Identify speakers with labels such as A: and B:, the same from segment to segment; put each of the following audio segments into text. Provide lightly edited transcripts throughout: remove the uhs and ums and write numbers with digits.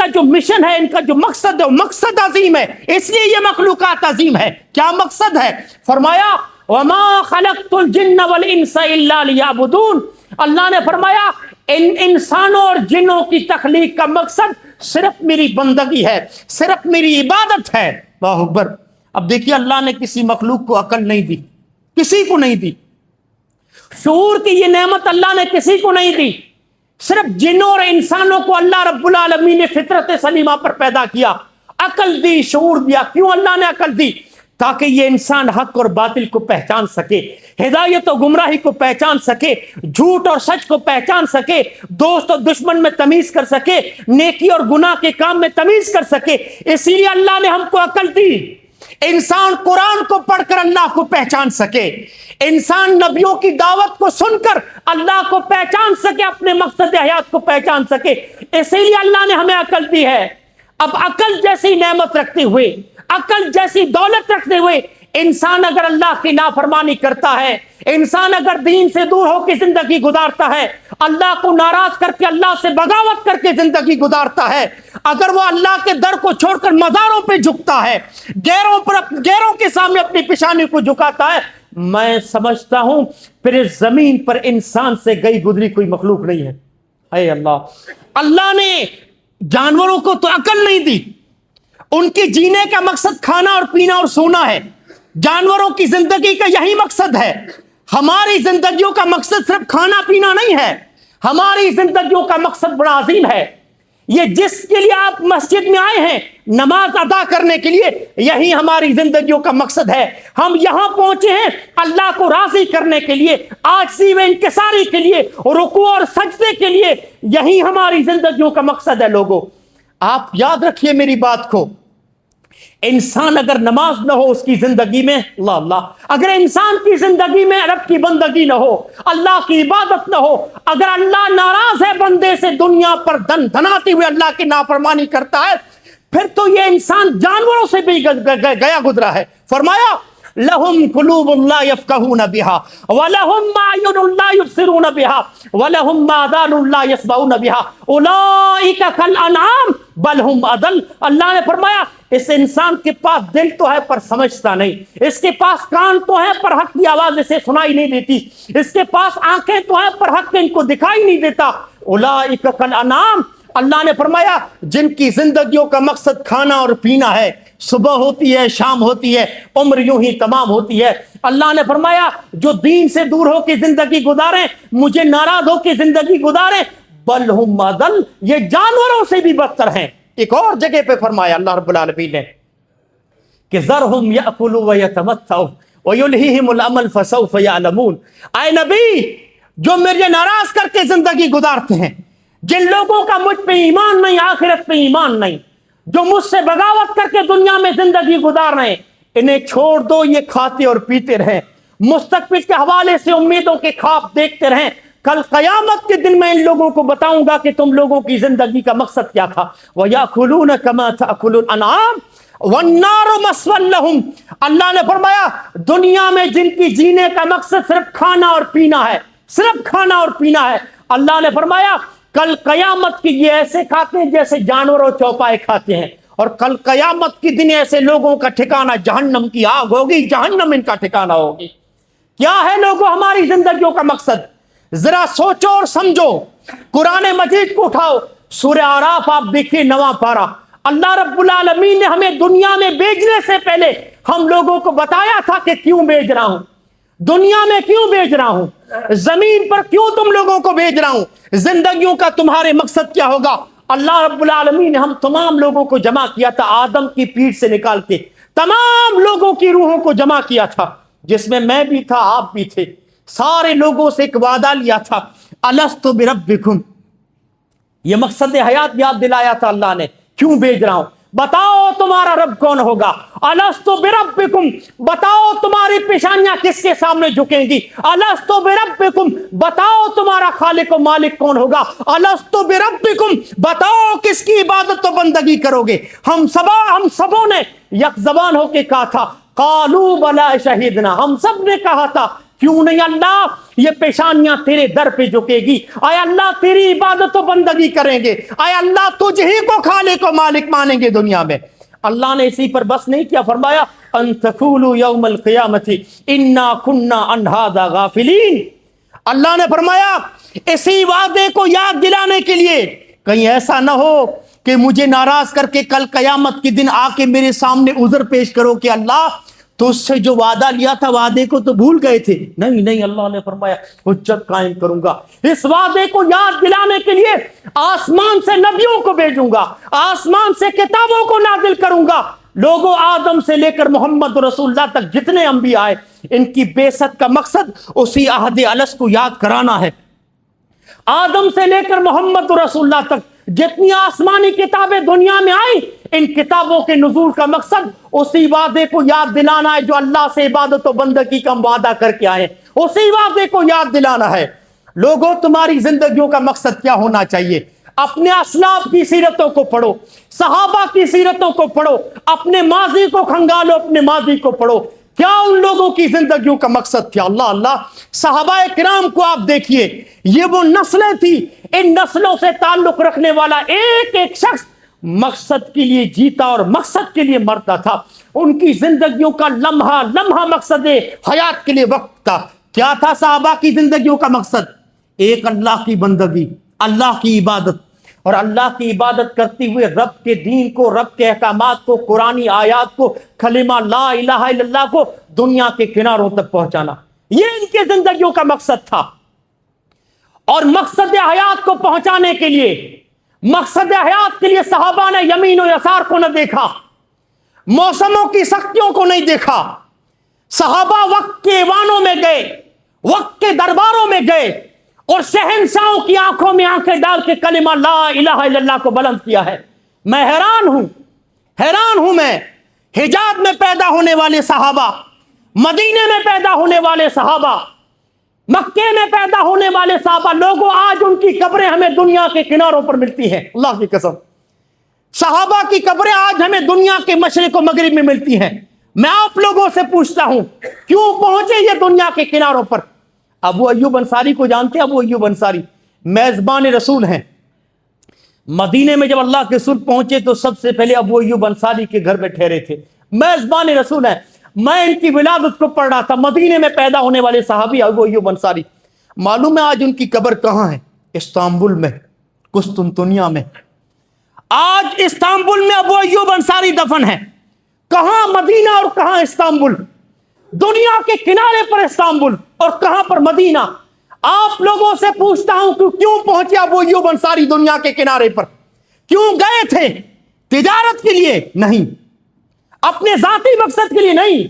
A: کا جو مشن ہے، ان کا جو مقصد ہے وہ مقصد عظیم ہے، اس لیے یہ مخلوقات عظیم ہے۔ کیا مقصد ہے؟ فرمایا وما خلقت الجن والانس الا لیعبدون، اللہ نے فرمایا ان انسانوں اور جنوں کی تخلیق کا مقصد صرف میری بندگی ہے، صرف میری عبادت ہے۔ اللہ اکبر۔ اب دیکھیے اللہ نے کسی مخلوق کو عقل نہیں دی، کسی کو نہیں دی، شعور کی یہ نعمت اللہ نے کسی کو نہیں دی، صرف جنوں اور انسانوں کو اللہ رب العالمین نے فطرت سلیمہ پر پیدا کیا، عقل دی، شعور دیا۔ کیوں اللہ نے عقل دی؟ تاکہ یہ انسان حق اور باطل کو پہچان سکے، ہدایت و گمراہی کو پہچان سکے، جھوٹ اور سچ کو پہچان سکے، دوست اور دشمن میں تمیز کر سکے، نیکی اور گناہ کے کام میں تمیز کر سکے۔ اسی لیے اللہ نے ہم کو عقل دی، انسان قرآن کو پڑھ کر اللہ کو پہچان سکے، انسان نبیوں کی دعوت کو سن کر اللہ کو پہچان سکے، اپنے مقصد حیات کو پہچان سکے۔ اسی لیے اللہ نے ہمیں عقل دی ہے۔ اب عقل جیسی نعمت رکھتے ہوئے، عقل جیسی دولت رکھتے ہوئے انسان اگر اللہ کی نافرمانی کرتا ہے، انسان اگر دین سے دور ہو کے زندگی گزارتا ہے، اللہ کو ناراض کر کے، اللہ سے بغاوت کر کے زندگی گزارتا ہے، اگر وہ اللہ کے در کو چھوڑ کر مزاروں پہ جھکتا ہے، غیروں کے سامنے اپنی پیشانی کو جھکاتا ہے، میں سمجھتا ہوں پھر اس زمین پر انسان سے گئی گزری کوئی مخلوق نہیں ہے۔ اے اللہ، اللہ نے جانوروں کو تو عقل نہیں دی، ان کے جینے کا مقصد کھانا اور پینا اور سونا ہے، جانوروں کی زندگی کا یہی مقصد ہے۔ ہماری زندگیوں کا مقصد صرف کھانا پینا نہیں ہے، ہماری زندگیوں کا مقصد بڑا عظیم ہے۔ یہ جس کے لیے آپ مسجد میں آئے ہیں نماز ادا کرنے کے لیے، یہی ہماری زندگیوں کا مقصد ہے۔ ہم یہاں پہنچے ہیں اللہ کو راضی کرنے کے لیے، عاجزی و انکساری کے لیے، رکوع اور سجدے کے لیے، یہی ہماری زندگیوں کا مقصد ہے۔ لوگوں، آپ یاد رکھیے میری بات کو، انسان اگر نماز نہ ہو اس کی زندگی میں، اللہ اللہ، اگر انسان کی زندگی میں رب کی بندگی نہ ہو، اللہ کی عبادت نہ ہو، اگر اللہ ناراض ہے بندے سے، دنیا پر دن دھناتے ہوئے اللہ کی نافرمانی کرتا ہے، پھر تو یہ انسان جانوروں سے بھی گیا گزرا ہے۔ فرمایا لَهُمْ قُلُوبٌ لَا يَفْقَهُونَ بِهَا وَلَهُمْ أَعْيُنٌ لَا يُبْصِرُونَ بِهَا وَلَهُمْ آذَانٌ لَا يَسْمَعُونَ بِهَا أُولَٰئِكَ كَالْأَنْعَامِ بَلْ هُمْ أَضَلُّ۔ اللہ نے فرمایا اس انسان کے پاس دل تو ہے پر سمجھتا نہیں، اس کے پاس کان تو ہے پر حق کی آواز اسے سنائی نہیں دیتی، اس کے پاس آنکھیں تو ہیں پر حق ان کو دکھائی نہیں دیتا۔ أُولَٰئِكَ كَالْأَنْعَامِ، اللہ نے فرمایا جن کی زندگیوں کا مقصد کھانا اور پینا ہے، صبح ہوتی ہے، شام ہوتی ہے، عمر یوں ہی تمام ہوتی ہے۔ اللہ نے فرمایا جو دین سے دور ہو کے زندگی گزاریں، مجھے ناراض ہو کے زندگی گزاریں، بل ہم اضل، یہ جانوروں سے بھی بدتر ہیں۔ ایک اور جگہ پہ فرمایا اللہ رب العالمین نے کہ ذرہم یأکلوا ویتمتعوا ویلہیہم الامل فسوف یعلمون۔ اے نبی، جو مجھے ناراض کر کے زندگی گزارتے ہیں، جن لوگوں کا مجھ پہ ایمان نہیں، آخرت پہ ایمان نہیں، جو مجھ سے بغاوت کر کے دنیا میں زندگی گزار رہے ہیں، انہیں چھوڑ دو، یہ کھاتے اور پیتے رہیں، مستقبل کے حوالے سے امیدوں کے خواب دیکھتے رہیں۔ کل قیامت کے دن میں ان لوگوں کو بتاؤں گا کہ تم لوگوں کی زندگی کا مقصد کیا تھا۔ وَيَأْكُلُونَ كَمَا تَأْكُلُ الْأَنْعَامُ وَالنَّارُ مَثْوًى لَهُمْ۔ اللہ نے فرمایا دنیا میں جن کی جینے کا مقصد صرف کھانا اور پینا ہے، صرف کھانا اور پینا ہے، اللہ نے فرمایا کل قیامت کی یہ ایسے کھاتے ہیں جیسے جانور اور چوپائے کھاتے ہیں، اور کل قیامت کے دن ایسے لوگوں کا ٹھکانہ جہنم کی آگ ہوگی، جہنم ان کا ٹھکانہ ہوگی۔ کیا ہے لوگوں ہماری زندگیوں کا مقصد؟ ذرا سوچو اور سمجھو۔ قرآن مجید کو اٹھاؤ، سورہ اعراف آپ دیکھیے 9واں پارہ۔ اللہ رب العالمین نے ہمیں دنیا میں بھیجنے سے پہلے ہم لوگوں کو بتایا تھا کہ کیوں بھیج رہا ہوں، دنیا میں کیوں بھیج رہا ہوں، زمین پر کیوں تم لوگوں کو بھیج رہا ہوں، زندگیوں کا تمہارے مقصد کیا ہوگا۔ اللہ رب العالمین نے ہم تمام لوگوں کو جمع کیا تھا، آدم کی پیٹ سے نکال کے تمام لوگوں کی روحوں کو جمع کیا تھا، جس میں بھی تھا، آپ بھی تھے۔ سارے لوگوں سے ایک وعدہ لیا تھا، الست بربکم، یہ مقصد حیات یاد دلایا تھا اللہ نے۔ کیوں بھیج رہا ہوں؟ بتاؤ تمہارا رب کون ہوگا، الست بربکم، بتاؤ تمہاری پیشانیاں کس کے سامنے جھکیں گی، الست بربکم، بتاؤ تمہارا خالق و مالک کون ہوگا، الست بربکم، بتاؤ کس کی عبادت و بندگی کرو گے۔ ہم سبوں نے یک زبان ہو کے کہا تھا، قالوا بلا شہیدنا، ہم سب نے کہا تھا کیوں نہیں اللہ یہ پیشانیاں تیرے در پہ جھکے گی؟ اے اللہ تیری عبادت و بندگی کریں گے، اے اللہ تجھ ہی کو خالق و مالک مانیں گے دنیا میں۔ اللہ نے اسی پر بس نہیں کیا، فرمایا ان تقولوا یوم القیامت انا کنا عن ھذا غافلین۔ اللہ نے فرمایا اسی وعدے کو یاد دلانے کے لیے کہیں ایسا نہ ہو کہ مجھے ناراض کر کے کل قیامت کے دن آ کے میرے سامنے عذر پیش کرو کہ اللہ تو اس سے جو وعدہ لیا تھا وعدے کو تو بھول گئے تھے۔ نہیں نہیں، اللہ نے فرمایا حجت قائم کروں گا، اس وعدے کو یاد دلانے کے لیے آسمان سے نبیوں کو بھیجوں گا، آسمان سے کتابوں کو نازل کروں گا۔ لوگوں آدم سے لے کر محمد رسول اللہ تک جتنے انبیاء آئے، ان کی بعثت کا مقصد اسی عہد الست کو یاد کرانا ہے۔ آدم سے لے کر محمد رسول اللہ تک جتنی آسمانی کتابیں دنیا میں آئی، ان کتابوں کے نزول کا مقصد اسی وعدے کو یاد دلانا ہے جو اللہ سے عبادت و بندگی کا وعدہ کر کے آئے، اسی وعدے کو یاد دلانا ہے۔ لوگوں تمہاری زندگیوں کا مقصد کیا ہونا چاہیے؟ اپنے اسلاف کی سیرتوں کو پڑھو، صحابہ کی سیرتوں کو پڑھو، اپنے ماضی کو کھنگالو، اپنے ماضی کو پڑھو، کیا ان لوگوں کی زندگیوں کا مقصد تھا؟ اللہ اللہ، صحابہ کرام کو آپ دیکھیے، یہ وہ نسلیں تھی، ان نسلوں سے تعلق رکھنے والا ایک ایک شخص مقصد کے لیے جیتا اور مقصد کے لیے مرتا تھا۔ ان کی زندگیوں کا لمحہ لمحہ مقصد حیات کے لیے وقت تھا۔ کیا تھا صحابہ کی زندگیوں کا مقصد؟ ایک اللہ کی بندگی، اللہ کی عبادت، اور اللہ کی عبادت کرتے ہوئے رب کے دین کو، رب کے احکامات کو، قرآنی آیات کو، کلمہ لا الہ الا اللہ کو دنیا کے کناروں تک پہنچانا، یہ ان کی زندگیوں کا مقصد تھا۔ اور مقصد حیات کو پہنچانے کے لیے، مقصد حیات کے لیے صحابہ نے یمین و یسار کو نہ دیکھا، موسموں کی سختیوں کو نہیں دیکھا۔ صحابہ وقت کے ایوانوں میں گئے، وقت کے درباروں میں گئے اور شہنشاہوں کی آنکھوں میں آنکھیں ڈال کے کلمہ لا الہ الا اللہ کو بلند کیا ہے۔ میں حیران ہوں میں حجاز میں پیدا ہونے والے صحابہ، مدینے میں پیدا ہونے والے صحابہ، مکے میں پیدا ہونے والے صحابہ، لوگوں آج ان کی قبریں ہمیں دنیا کے کناروں پر ملتی ہیں۔ اللہ کی قسم، صحابہ کی قبریں آج ہمیں دنیا کے مشرق و مغرب میں ملتی ہیں۔ میں آپ لوگوں سے پوچھتا ہوں کیوں پہنچے یہ دنیا کے کناروں پر؟ ابو ایوب انصاری کو جانتے ہیں؟ ابو ایوب انصاری میزبان رسول ہیں۔ مدینے میں جب اللہ کے رسول پہنچے تو سب سے پہلے ابو ایوب انصاری کے گھر میں ٹھہرے تھے، میزبان رسول ہیں۔ میں ان کی ولادت کو پڑھ رہا تھا، مدینے میں پیدا ہونے والے صحابی ابو ایوب انصاری۔ معلوم ہے آج ان کی قبر کہاں ہے؟ استنبول میں، قسطنطنیہ میں۔ آج استنبول میں ابو ایوب انصاری دفن ہے۔ کہاں مدینہ اور کہاں استنبول؟ دنیا کے کنارے پر استنبول اور کہاں پر مدینہ؟ آپ لوگوں سے پوچھتا ہوں کہ کیوں پہنچے ابو ایوب انصاری دنیا کے کنارے پر؟ کیوں گئے تھے؟ تجارت کے لیے نہیں، اپنے ذاتی مقصد کے لیے نہیں۔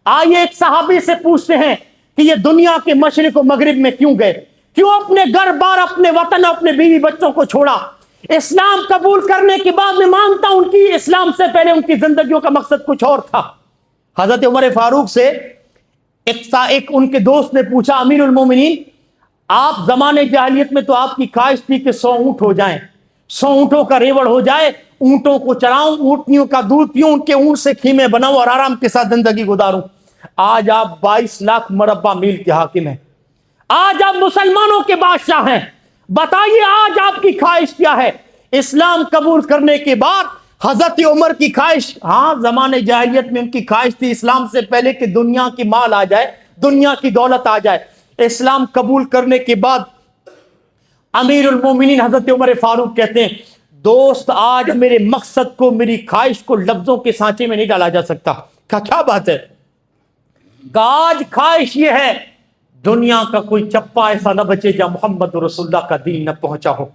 A: آئیے ایک صحابی سے پوچھتے ہیں کہ یہ دنیا کے مشرق و مغرب میں کیوں گئے؟ کیوں اپنے گھر بار، اپنے وطن، اپنے بیوی بچوں کو چھوڑا؟ اسلام قبول کرنے کے بعد میں مانتا ہوں ان کی اسلام سے پہلے ان کی زندگیوں کا مقصد کچھ اور تھا۔ حضرت عمر فاروق سے ایک ان کے دوست نے پوچھا، امیر المومنین آپ زمانے جاہلیت میں تو آپ کی خواہش تھی کہ 100 اونٹ ہو جائیں، 100 اونٹوں کا ریوڑ ہو جائے، اونٹوں کو چراؤں، اونٹنیوں کا دودھ پیوں، ان کے اونٹ سے خیمے بناؤں اور آرام کے ساتھ زندگی گزاروں۔ آج آپ 22 لاکھ مربع میل کے حاکم ہیں، آج آپ مسلمانوں کے بادشاہ ہیں۔ بتائیے آج آپ کی خواہش کیا ہے؟ اسلام قبول کرنے کے بعد حضرت عمر کی خواہش، ہاں زمانے جاہلیت میں ان کی خواہش تھی اسلام سے پہلے کہ دنیا کی مال آ جائے، دنیا کی دولت آ جائے۔ اسلام قبول کرنے کے بعد امیر المومنین حضرت عمر فاروق کہتے ہیں، دوست آج میرے مقصد کو، میری خواہش کو لفظوں کے سانچے میں نہیں ڈالا جا سکتا۔ کیا بات ہے؟ آج خواہش یہ ہے دنیا کا کوئی چپا ایسا نہ بچے جہاں محمد رسول اللہ کا دین نہ پہنچا ہو،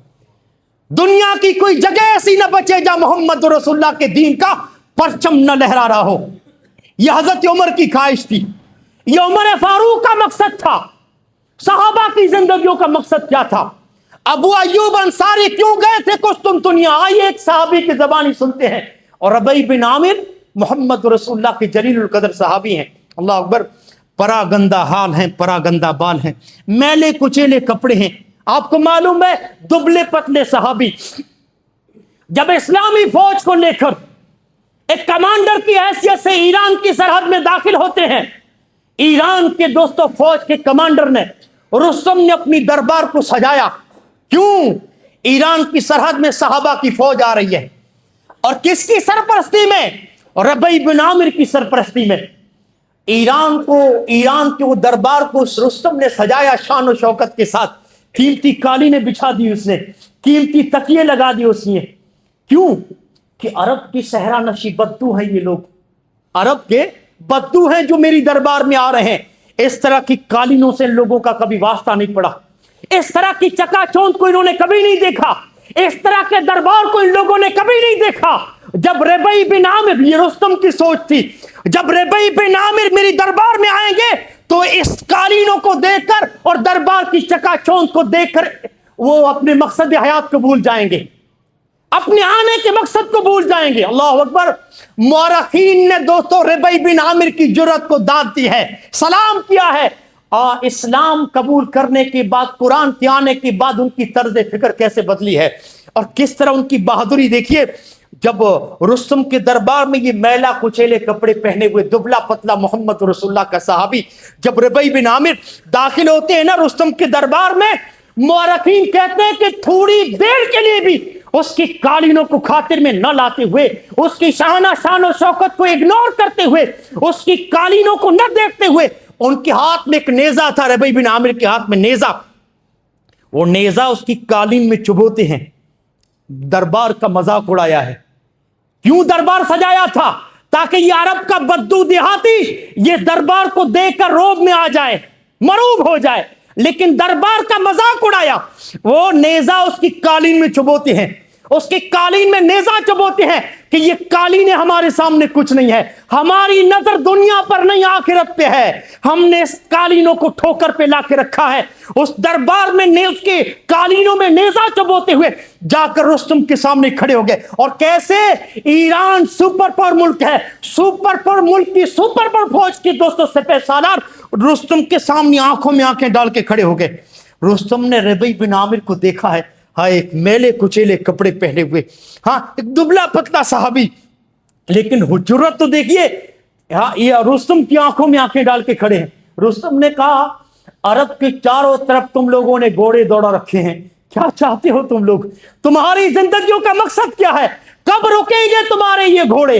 A: دنیا کی کوئی جگہ ایسی نہ بچے جہاں محمد رسول اللہ کے دین کا پرچم نہ لہرا رہا ہو۔ یہ حضرت عمر کی خواہش تھی، یہ عمر فاروق کا مقصد تھا۔ صحابہ کی زندگیوں کا مقصد کیا تھا؟ ابو ایوب انصاری کیوں گئے تھے قسطنطنیہ؟ آئیے ایک صحابی کی زبانی سنتے ہیں۔ اور ربیع بن عامر محمد رسول اللہ کے جلیل القدر صحابی ہیں۔ اللہ اکبر، پراگندہ حال ہیں، پراگندہ بال ہیں، میلے کچیلے کپڑے ہیں۔ آپ کو معلوم ہے دبلے پتلے صحابی جب اسلامی فوج کو لے کر ایک کمانڈر کی حیثیت سے ایران کی سرحد میں داخل ہوتے ہیں، ایران کے دوستوں فوج کے کمانڈر نے رستم نے اپنی دربار کو سجایا. کیوں؟ ایران کی سرحد میں صحابہ کی فوج آ رہی ہے اور کس کی سرپرستی میں؟ ربیع بن عامر کی سرپرستی میں. ایران کے وہ دربار کو رستم نے سجایا شان و شوکت کے ساتھ. قیمتی قالینیں بچھا دی اس نے, قیمتی تکیے لگا دی اس نے. کیوں؟ کہ عرب کی صحرا نشی بدو ہیں یہ لوگ, عرب کے بدو ہیں جو میری دربار میں آ رہے ہیں. اس طرح کی قالینوں سے لوگوں کا کبھی واسطہ نہیں پڑا, اس طرح کی چکا چوند کو انہوں نے کبھی نہیں دیکھا, اس طرح کے دربار کو ان لوگوں نے کبھی نہیں دیکھا. جب ربیع بن عامر, یہ رستم کی سوچ تھی, جب ربیع بن عامر میری دربار میں آئیں گے تو اس قالینوں کو دیکھ کر اور دربار کی چکا چوند کو دیکھ کر وہ اپنے مقصد حیات کو بھول جائیں گے, اپنے آنے کے مقصد کو بھول جائیں گے. اللہ اکبر. مورخین نے دوستوں ربیع بن عامر کی جرأت کو داد دی ہے, سلام کیا ہے. اسلام قبول کرنے کے بعد, قرآن کے آنے کے بعد ان کی طرز فکر کیسے بدلی ہے اور کس طرح ان کی بہادری دیکھیے. جب رستم کے دربار میں یہ میلا کچیلے کپڑے پہنے ہوئے دبلا پتلا محمد رسول اللہ کا صحابی جب ربیع بن عامر داخل ہوتے ہیں نا رستم کے دربار میں, مورخین کہتے ہیں کہ تھوڑی دیر کے لیے بھی اس کی قالینوں کو خاطر میں نہ لاتے ہوئے, اس کی شان و شوکت کو اگنور کرتے ہوئے, اس کی قالینوں کو نہ دیکھتے ہوئے, ان کے ہاتھ میں ایک نیزہ تھا, ربیع بن عامر کے ہاتھ میں نیزہ, وہ نیزہ اس کی قالین میں چبوتے ہیں. دربار کا مذاق اڑایا ہے. کیوں دربار سجایا تھا؟ تاکہ یہ عرب کا بدو دیہاتی یہ دربار کو دیکھ کر روب میں آ جائے, مرعوب ہو جائے. لیکن دربار کا مذاق اڑایا. وہ نیزہ اس کی قالین میں چبوتے ہیں, اس کی قالین میں نیزہ چبوتے ہیں کہ یہ قالینیں ہمارے سامنے کچھ نہیں ہے, ہماری نظر دنیا پر نہیں آخرت پہ ہے. ہم نے اس قالینوں کو ٹھوکر پہ لا کے رکھا ہے. اس دربار میں اس کے قالینوں میں نیزہ چبوتے ہوئے جا کر رستم کے سامنے کھڑے ہو گئے. اور کیسے؟ ایران سپر پاور ملک ہے, سپر پاور ملک کی سپر پاور فوج کی دوستوں سپہ سالار رستم کے سامنے آنکھوں میں آنکھیں ڈال کے کھڑے ہو گئے. رستم نے ربیع بن عامر کو دیکھا ہے, ہاں ایک میلے کچیلے کپڑے پہنے ہوئے, ہاں ایک دبلا پتلا صحابی, لیکن جرأت تو دیکھیے. ہاں یہ رستم کی آنکھوں میں آنکھیں ڈال کے کھڑے ہیں. رستم نے کہا عرب کے چاروں طرف تم لوگوں نے گھوڑے دوڑا رکھے ہیں, کیا چاہتے ہو تم لوگ؟ تمہاری زندگیوں کا مقصد کیا ہے؟ کب رکیں گے تمہارے یہ گھوڑے؟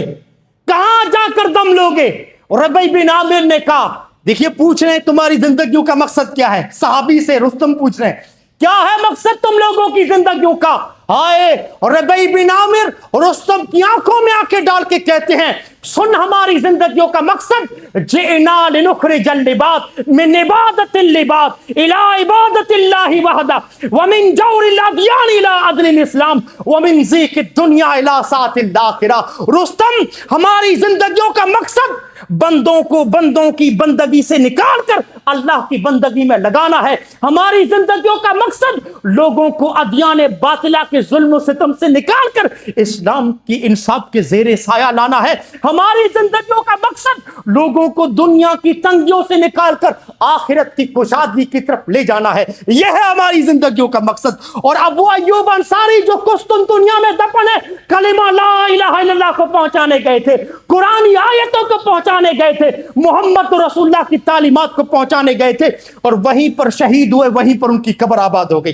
A: کہاں جا کر دم لوگے؟ ربیع بن عامر نے کہا, دیکھیے پوچھ رہے ہیں تمہاری زندگیوں کا مقصد کیا ہے, صحابی سے رستم پوچھ رہے ہیں کیا ہے مقصد تم لوگوں کی زندگیوں کا؟ ہائے ربیع بن عامر رستم کی آنکھوں میں آنکھیں ڈال کے کہتے ہیں سن ہماری زندگیوں کا مقصد, جئنا لنخرج العباد من عبادت العباد الى عبادت اللہ وحدہ ومن جور الادیان الى عدل الاسلام ومن ضیق الدنیا الى سعة الاخرہ. رستم ہماری زندگیوں کا مقصد بندوں کو بندوں کی بندگی سے نکال کر اللہ کی بندگی میں لگانا ہے. ہماری زندگیوں کا مقصد لوگوں کو ادیان باطلہ کے ظلم و ستم سے نکال کر اسلام کی انصاف کے زیر سایہ لانا ہے. ہماری زندگیوں کا مقصد لوگوں کو دنیا کی تنگیوں سے نکال کر آخرت کی کشادگی کی طرف لے جانا ہے. یہ ہے ہماری زندگیوں کا مقصد. اور ابو ایوب انصاری جو قسطنطنیہ میں دفن ہے, کلمہ لا الہ الا اللہ کو پہنچانے گئے تھے, قرآنی آیتوں کو پہنچانے گئے تھے, محمد رسول اللہ کی تعلیمات کو پہنچانے گئے تھے, اور وہیں پر شہید ہوئے, وہیں پر ان کی قبر آباد ہو گئی.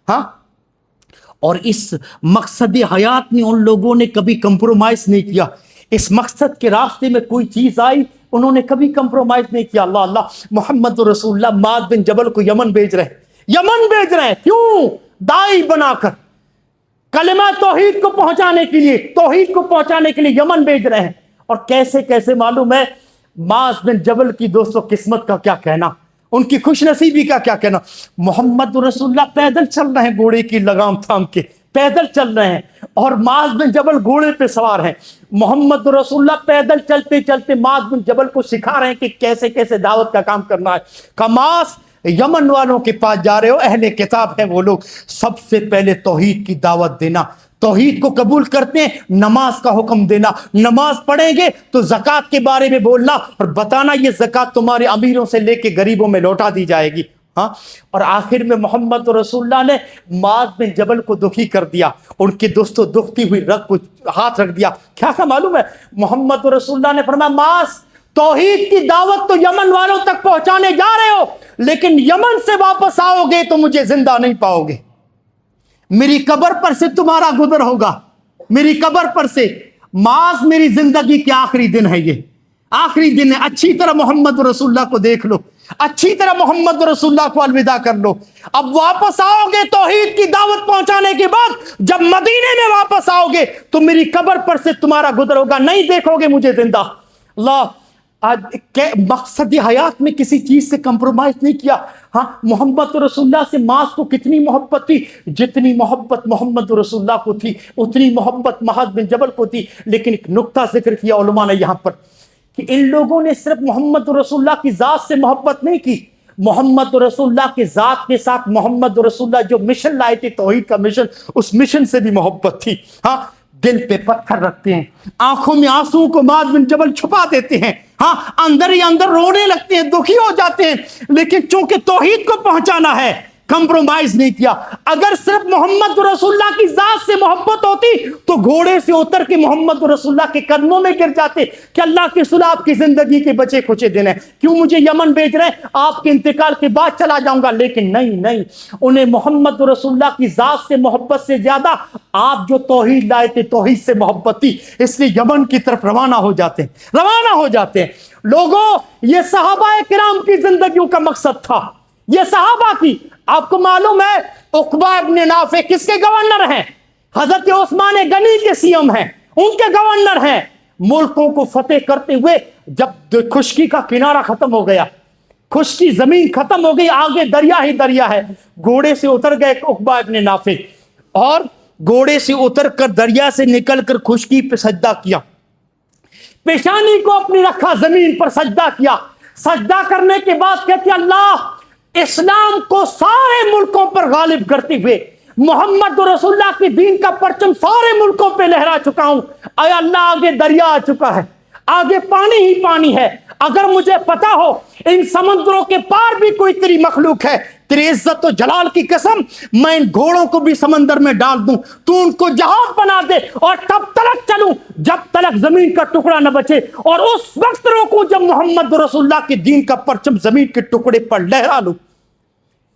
A: ہاں, اور اس مقصد حیات میں ان لوگوں نے کبھی کمپرومائز نہیں کیا. اس مقصد کے راستے میں کوئی چیز آئی انہوں نے کبھی کمپرومائز نہیں کیا. اللہ اللہ, محمد رسول اللہ معاذ بن جبل کو یمن بھیج رہے ہیں, یمن بھیج رہے ہیں. کیوں؟ دائی بنا کر کلمہ توحید کو پہنچانے کے لیے, توحید کو پہنچانے کے لیے یمن بھیج رہے ہیں. اور کیسے کیسے معلوم ہے معاذ بن جبل کی دوستوں قسمت کا کیا کہنا, ان کی خوش نصیبی کا کیا کہنا. محمد رسول اللہ پیدل چل رہے ہیں, گھوڑے کی لگام تھام کے پیدل چل رہے ہیں, اور معاذ بن جبل گھوڑے پہ سوار ہیں. محمد رسول اللہ پیدل چلتے چلتے معاذ بن جبل کو سکھا رہے ہیں کہ کیسے کیسے دعوت کا کام کرنا ہے. کہ معاذ یمن والوں کے پاس جا رہے ہو, اہل کتاب ہیں وہ لوگ, سب سے پہلے توحید کی دعوت دینا, توحید کو قبول کرتے ہیں, نماز کا حکم دینا, نماز پڑھیں گے تو زکوٰۃ کے بارے میں بولنا اور بتانا یہ زکوٰۃ تمہارے امیروں سے لے کے غریبوں میں لوٹا دی جائے گی. ہاں, اور آخر میں محمد رسول اللہ نے معاذ بن جبل کو دکھی کر دیا, ان کے دوستوں دکھتی ہوئی رگ کو ہاتھ رکھ دیا. کیا تھا معلوم ہے؟ محمد رسول اللہ نے فرمایا معاذ توحید کی دعوت تو یمن والوں تک پہنچانے جا رہے ہو، لیکن یمن سے واپس آؤ گے تو مجھے زندہ نہیں پاؤ گے، میری قبر پر سے تمہارا گزر ہوگا، میری قبر پر سے۔ معاذ میری زندگی کے آخری دن ہے، یہ آخری دن ہے، اچھی طرح محمد رسول اللہ کو دیکھ لو، اچھی طرح محمد رسول اللہ کو الوداع کر لو۔ اب واپس آؤ گے توحید کی دعوت پہنچانے کے بعد، جب مدینے میں واپس آؤ گے تو میری قبر پر سے تمہارا گزر ہوگا، نہیں دیکھو گے مجھے زندہ۔ اللہ مقصد حیات میں کسی چیز سے کمپرومائز نہیں کیا۔ ہاں محمد رسول اللہ سے معاذ کو کتنی محبت تھی، جتنی محبت محمد رسول اللہ کو تھی اتنی محبت معاذ بن جبل کو تھی۔ لیکن ایک نقطہ ذکر کیا علماء نے یہاں پر کہ ان لوگوں نے صرف محمد رسول اللہ کی ذات سے محبت نہیں کی، محمد رسول اللہ کی ذات کے ساتھ محمد رسول اللہ جو مشن لائے تھے توحید کا مشن، اس مشن سے بھی محبت تھی۔ ہاں دل پہ پتھر رکھتے ہیں، آنکھوں میں آنسو کو معاذ بن جبل چھپا دیتے ہیں، ہاں اندر ہی اندر رونے لگتے ہیں، دکھی ہو جاتے ہیں، لیکن چونکہ توحید کو پہنچانا ہے کمپرومائز نہیں کیا۔ اگر صرف محمد رسول اللہ کی ذات سے محبت ہوتی تو گھوڑے سے اتر کے محمد رسول اللہ کے قدموں میں گر جاتے کہ اللہ کے رسول آپ کی زندگی کے بچے کھچے دن ہیں، کیوں مجھے یمن بھیج رہے ہیں، آپ کے انتقال کے بعد چلا جاؤں گا۔ لیکن نہیں، انہیں محمد رسول اللہ کی ذات سے محبت سے زیادہ آپ جو توحید لائے تھے توحید سے محبت تھی، اس لیے یمن کی طرف روانہ ہو جاتے ہیں۔ لوگوں یہ صحابہ کرام کی زندگیوں کا مقصد تھا، یہ صحابہ کی۔ آپ کو معلوم ہے عقبہ ابن نافع کس کے گورنر ہیں؟ حضرت عثمان غنی کے سی ایم ہیں، ان کے گورنر ہیں۔ ملکوں کو فتح کرتے ہوئے جب خشکی کا کنارہ ختم ہو گیا، خشکی زمین ختم ہو گئی، آگے دریا ہی دریا ہے، گھوڑے سے اتر گئے عقبہ ابن نافع، اور گھوڑے سے اتر کر دریا سے نکل کر خشکی پہ سجدہ کیا، پیشانی کو اپنی رکھا زمین پر سجدہ کیا۔ سجدہ کرنے کے بعد کہتے اللہ اسلام کو سارے ملکوں پر غالب کرتے ہوئے محمد رسول اللہ کی دین کا پرچم سارے ملکوں پہ لہرا چکا ہوں۔ اے اللہ آگے دریا آ چکا ہے، آگے پانی ہی پانی ہے، اگر مجھے پتا ہو ان سمندروں کے پار بھی کوئی تیری مخلوق ہے، تیری عزت و جلال کی قسم میں ان گھوڑوں کو بھی سمندر میں ڈال دوں، تو ان کو جہاز بنا دے اور تب تلک چلوں جب تلک زمین کا ٹکڑا نہ بچے، اور اس وقت روکوں جب محمد رسول اللہ کے دین کا پرچم زمین کے ٹکڑے پر لہرا لوں۔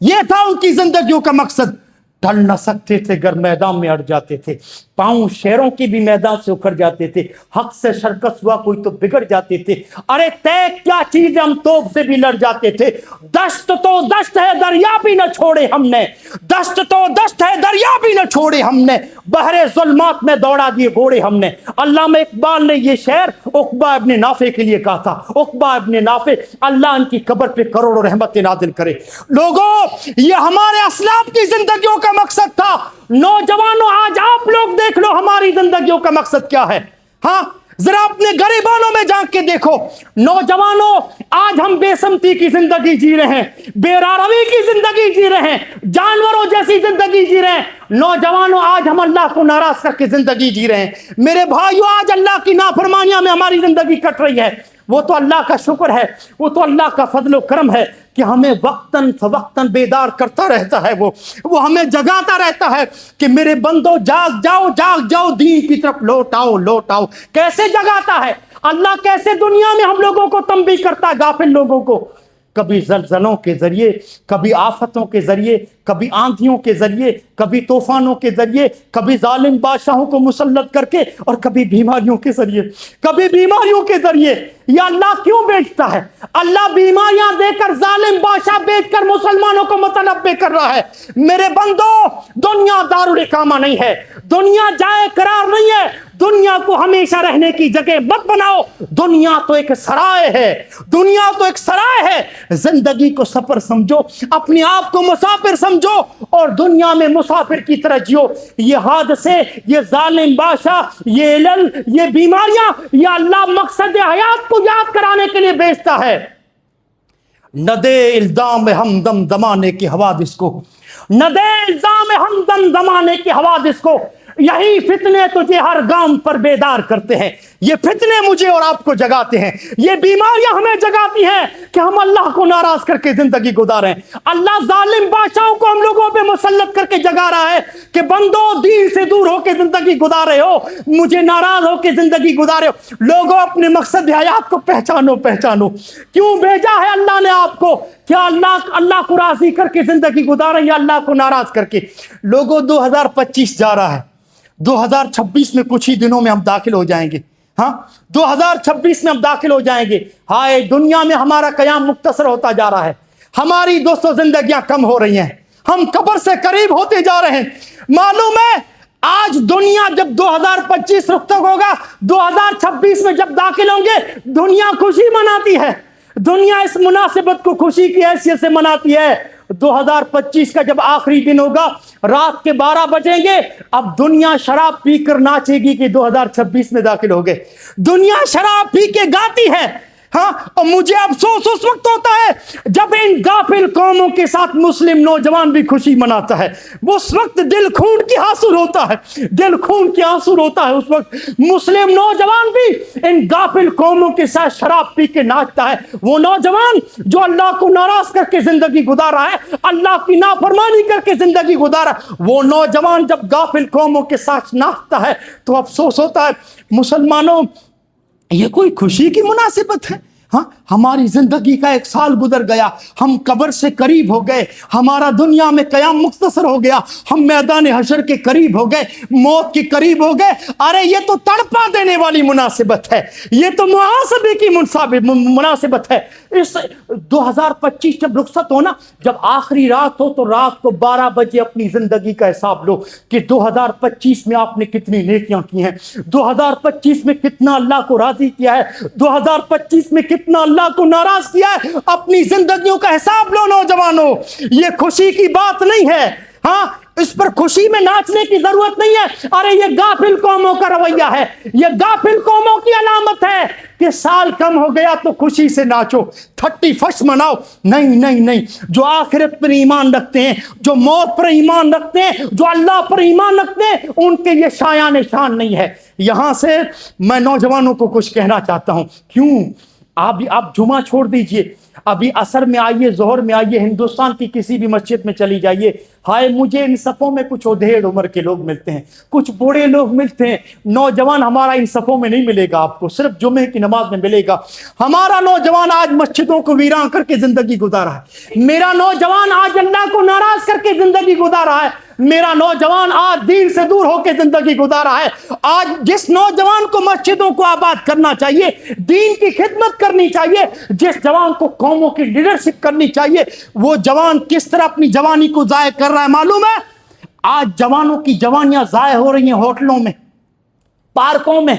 A: یہ تھا ان کی زندگیوں کا مقصد۔ ڈل نہ سکتے تھے گر میدان میں اڑ جاتے تھے، پاؤں شیروں کی بھی میدان سے اکھڑ جاتے تھے، حق سے شرکس ہوا کوئی تو بگڑ جاتے تھے، ارے طے کیا چیز ہم توپ سے بھی لڑ جاتے تھے، دشت تو دشت ہے دریا بھی نہ چھوڑے ہم نے، دشت تو دشت ہے دریا بھی نہ چھوڑے ہم نے، بحر ظلمات میں دوڑا دیے گھوڑے ہم نے۔ علامہ اقبال نے یہ شعر عقبہ ابن نافع کے لیے کہا تھا۔ عقبہ ابن نافع اللہ ان کی قبر پہ کروڑوں رحمت نازل کرے۔ لوگوں یہ ہمارے اسلاف کی زندگیوں کا مقصد تھا۔ نوجوانوں آج آپ لوگ دیکھ لو ہماری زندگیوں کا مقصد کیا ہے۔ ہاں ذرا اپنے گریبانوں میں جھانک کے دیکھو، نوجوانوں آج ہم بے سمتی کی زندگی جی رہے ہیں، بے راروی کی زندگی جی رہے ہیں، جانوروں جیسی زندگی جی رہے ہیں۔ نوجوانوں آج ہم اللہ کو ناراض کر کے زندگی جی رہے ہیں۔ میرے بھائیو آج اللہ کی نافرمانیاں میں ہماری زندگی کٹ رہی ہے۔ وہ تو اللہ کا شکر ہے، وہ تو اللہ کا فضل و کرم ہے کہ ہمیں وقتاً فوقتاً بیدار کرتا رہتا ہے، وہ ہمیں جگاتا رہتا ہے کہ میرے بندو جاگ جاؤ دین کی طرف لوٹ آؤ۔ کیسے جگاتا ہے اللہ؟ کیسے دنیا میں ہم لوگوں کو تنبیہ کرتا ہے، غافل لوگوں کو؟ کبھی زلزلوں کے ذریعے، کبھی آفتوں کے ذریعے، کبھی آندھیوں کے ذریعے، کبھی طوفانوں کے ذریعے، کبھی ظالم بادشاہوں کو مسلط کر کے، اور کبھی بیماریوں کے ذریعے۔ یا اللہ کیوں بیچتا ہے؟ اللہ بیماریاں دے کر، ظالم بادشاہ بیچ کر مسلمانوں کو متنبع کر رہا ہے۔ میرے بندو دنیا دارالاقامہ نہیں ہے، دنیا جائے قرار نہیں ہے، دنیا کو ہمیشہ رہنے کی جگہ مت بناؤ۔ دنیا تو ایک سرائے ہے، زندگی کو سفر سمجھو، اپنے آپ کو مسافر سمجھو، اور دنیا میں مسافر کی طرح جیو۔ یہ حادثے، یہ ظالم بادشاہ، یہ علل، یہ بیماریاں، یہ اللہ مقصد حیات کو یاد کرانے کے لیے بیچتا ہے۔ نہ دے الزام ہمدم زمانے کے حوادث کو، نہ دے الزام ہمدم زمانے کے حوادث کو، یہی فتنے تجھے ہر گام پر بیدار کرتے ہیں. یہ فتنے مجھے اور آپ کو جگاتے ہیں. یہ بیماریاں ہمیں جگاتی ہیں کہ ہم اللہ کو ناراض کر کے زندگی گزاریں. اللہ ظالم بادشاہوں کو ہم لوگوں پہ مسلط کر کے جگا رہا ہے کہ بندو دین سے دور ہو کے زندگی گزارے ہو, مجھے ناراض ہو کے زندگی گزارے ہو. لوگوں اپنے مقصد حیات کو پہچانو. کیوں بھیجا ہے اللہ نے آپ کو؟ کیا اللہ کو راضی کر کے زندگی گزاریں یا اللہ کو ناراض کر کے؟ لوگوں 2025 جا رہا ہے, 2026 میں کچھ ہی دنوں میں ہم داخل ہو جائیں گے. ہاں 2026 میں ہم داخل ہو جائیں گے. ہائے دنیا میں ہمارا قیام مختصر ہوتا جا رہا ہے. ہماری دوستوں زندگیاں کم ہو رہی ہیں. ہم قبر سے قریب ہوتے جا رہے ہیں. معلوم ہے آج دنیا جب 2025 رخصت ہوگا, 2026 میں جب داخل ہوں گے, دنیا خوشی مناتی ہے. دنیا اس مناسبت کو خوشی کی حیثیت سے مناتی ہے. 2025 کا جب آخری دن ہوگا, رات کے 12 بجیں گے, اب دنیا شراب پی کر ناچے گی کہ 2026 میں داخل ہو گئے. دنیا شراب پی کے گاتی ہے. ہاں اور مجھے افسوس اس وقت ہوتا ہے جب ان غافل قوموں کے ساتھ مسلم نوجوان بھی خوشی مناتا ہے. اس وقت دل خون کی آنسو ہوتا ہے, دل خون کی آنسو ہوتا ہے. اس وقت مسلم نوجوان بھی ان غافل قوموں کے ساتھ شراب پی کے ناچتا ہے. وہ نوجوان جو اللہ کو ناراض کر کے زندگی گزارا ہے, اللہ کی نافرمانی کر کے زندگی گزارا, وہ نوجوان جب غافل قوموں کے ساتھ ناچتا ہے تو افسوس ہوتا ہے. مسلمانوں یہ کوئی خوشی کی مناسبت ہے؟ ہاں ہماری زندگی کا 1 سال گزر گیا, ہم قبر سے قریب ہو گئے, ہمارا دنیا میں قیام مختصر ہو گیا, ہم میدان حشر کے قریب ہو گئے, موت کے قریب ہو گئے. ارے یہ تو تڑپا دینے والی مناسبت ہے, یہ تو محاسبے کی مناسبت ہے. اس 2025 جب رخصت ہونا, جب آخری رات ہو تو رات کو 12 بجے اپنی زندگی کا حساب لو کہ 2025 میں آپ نے کتنی نیکیاں کی ہیں, 2025 میں کتنا اللہ کو راضی کیا ہے, 2025 میں کتنا اللہ کو ناراض کیا ہے. اپنی زندگیوں کا حساب لو نوجوانوں. یہ خوشی کی بات نہیں ہے. ہاں اس پر خوشی میں ناچنے کی ضرورت نہیں ہے. ارے یہ غافل قوموں کا رویہ ہے, یہ غافل قوموں کی علامت ہے کہ سال کم ہو گیا تو خوشی سے ناچو, 31 مناؤ. نہیں نہیں نہیں, جو آخرت پر ایمان رکھتے ہیں, جو موت پر ایمان رکھتے ہیں, جو اللہ پر ایمان رکھتے ہیں, ان کے یہ شایان شان نہیں ہے. یہاں سے میں نوجوانوں کو کچھ کہنا چاہتا ہوں. کیوں آپ جمعہ چھوڑ دیجئے, ابھی عصر میں آئیے, ظہر میں آئیے, ہندوستان کی کسی بھی مسجد میں چلی جائیے. ہائے مجھے ان صفوں میں کچھ ادھیڑ عمر کے لوگ ملتے ہیں, کچھ بوڑھے لوگ ملتے ہیں. نوجوان ہمارا ان صفوں میں نہیں ملے گا, آپ کو صرف جمعے کی نماز میں ملے گا. ہمارا نوجوان آج مسجدوں کو ویران کر کے زندگی گزارا ہے. میرا نوجوان آج اللہ کو ناراض کر کے زندگی گزارا ہے. میرا نوجوان آج دین سے دور ہو کے زندگی گزارا ہے. آج جس نوجوان کو مسجدوں کو آباد کرنا چاہیے, دین کی خدمت کرنی چاہیے, جس جوان کو قوموں کی لیڈرشپ کرنی چاہیے, وہ جوان کس طرح اپنی جوانی کو ضائع کر رہا ہے معلوم ہے؟ آج جوانوں کی جوانیاں ضائع ہو رہی ہیں ہوٹلوں میں, پارکوں میں,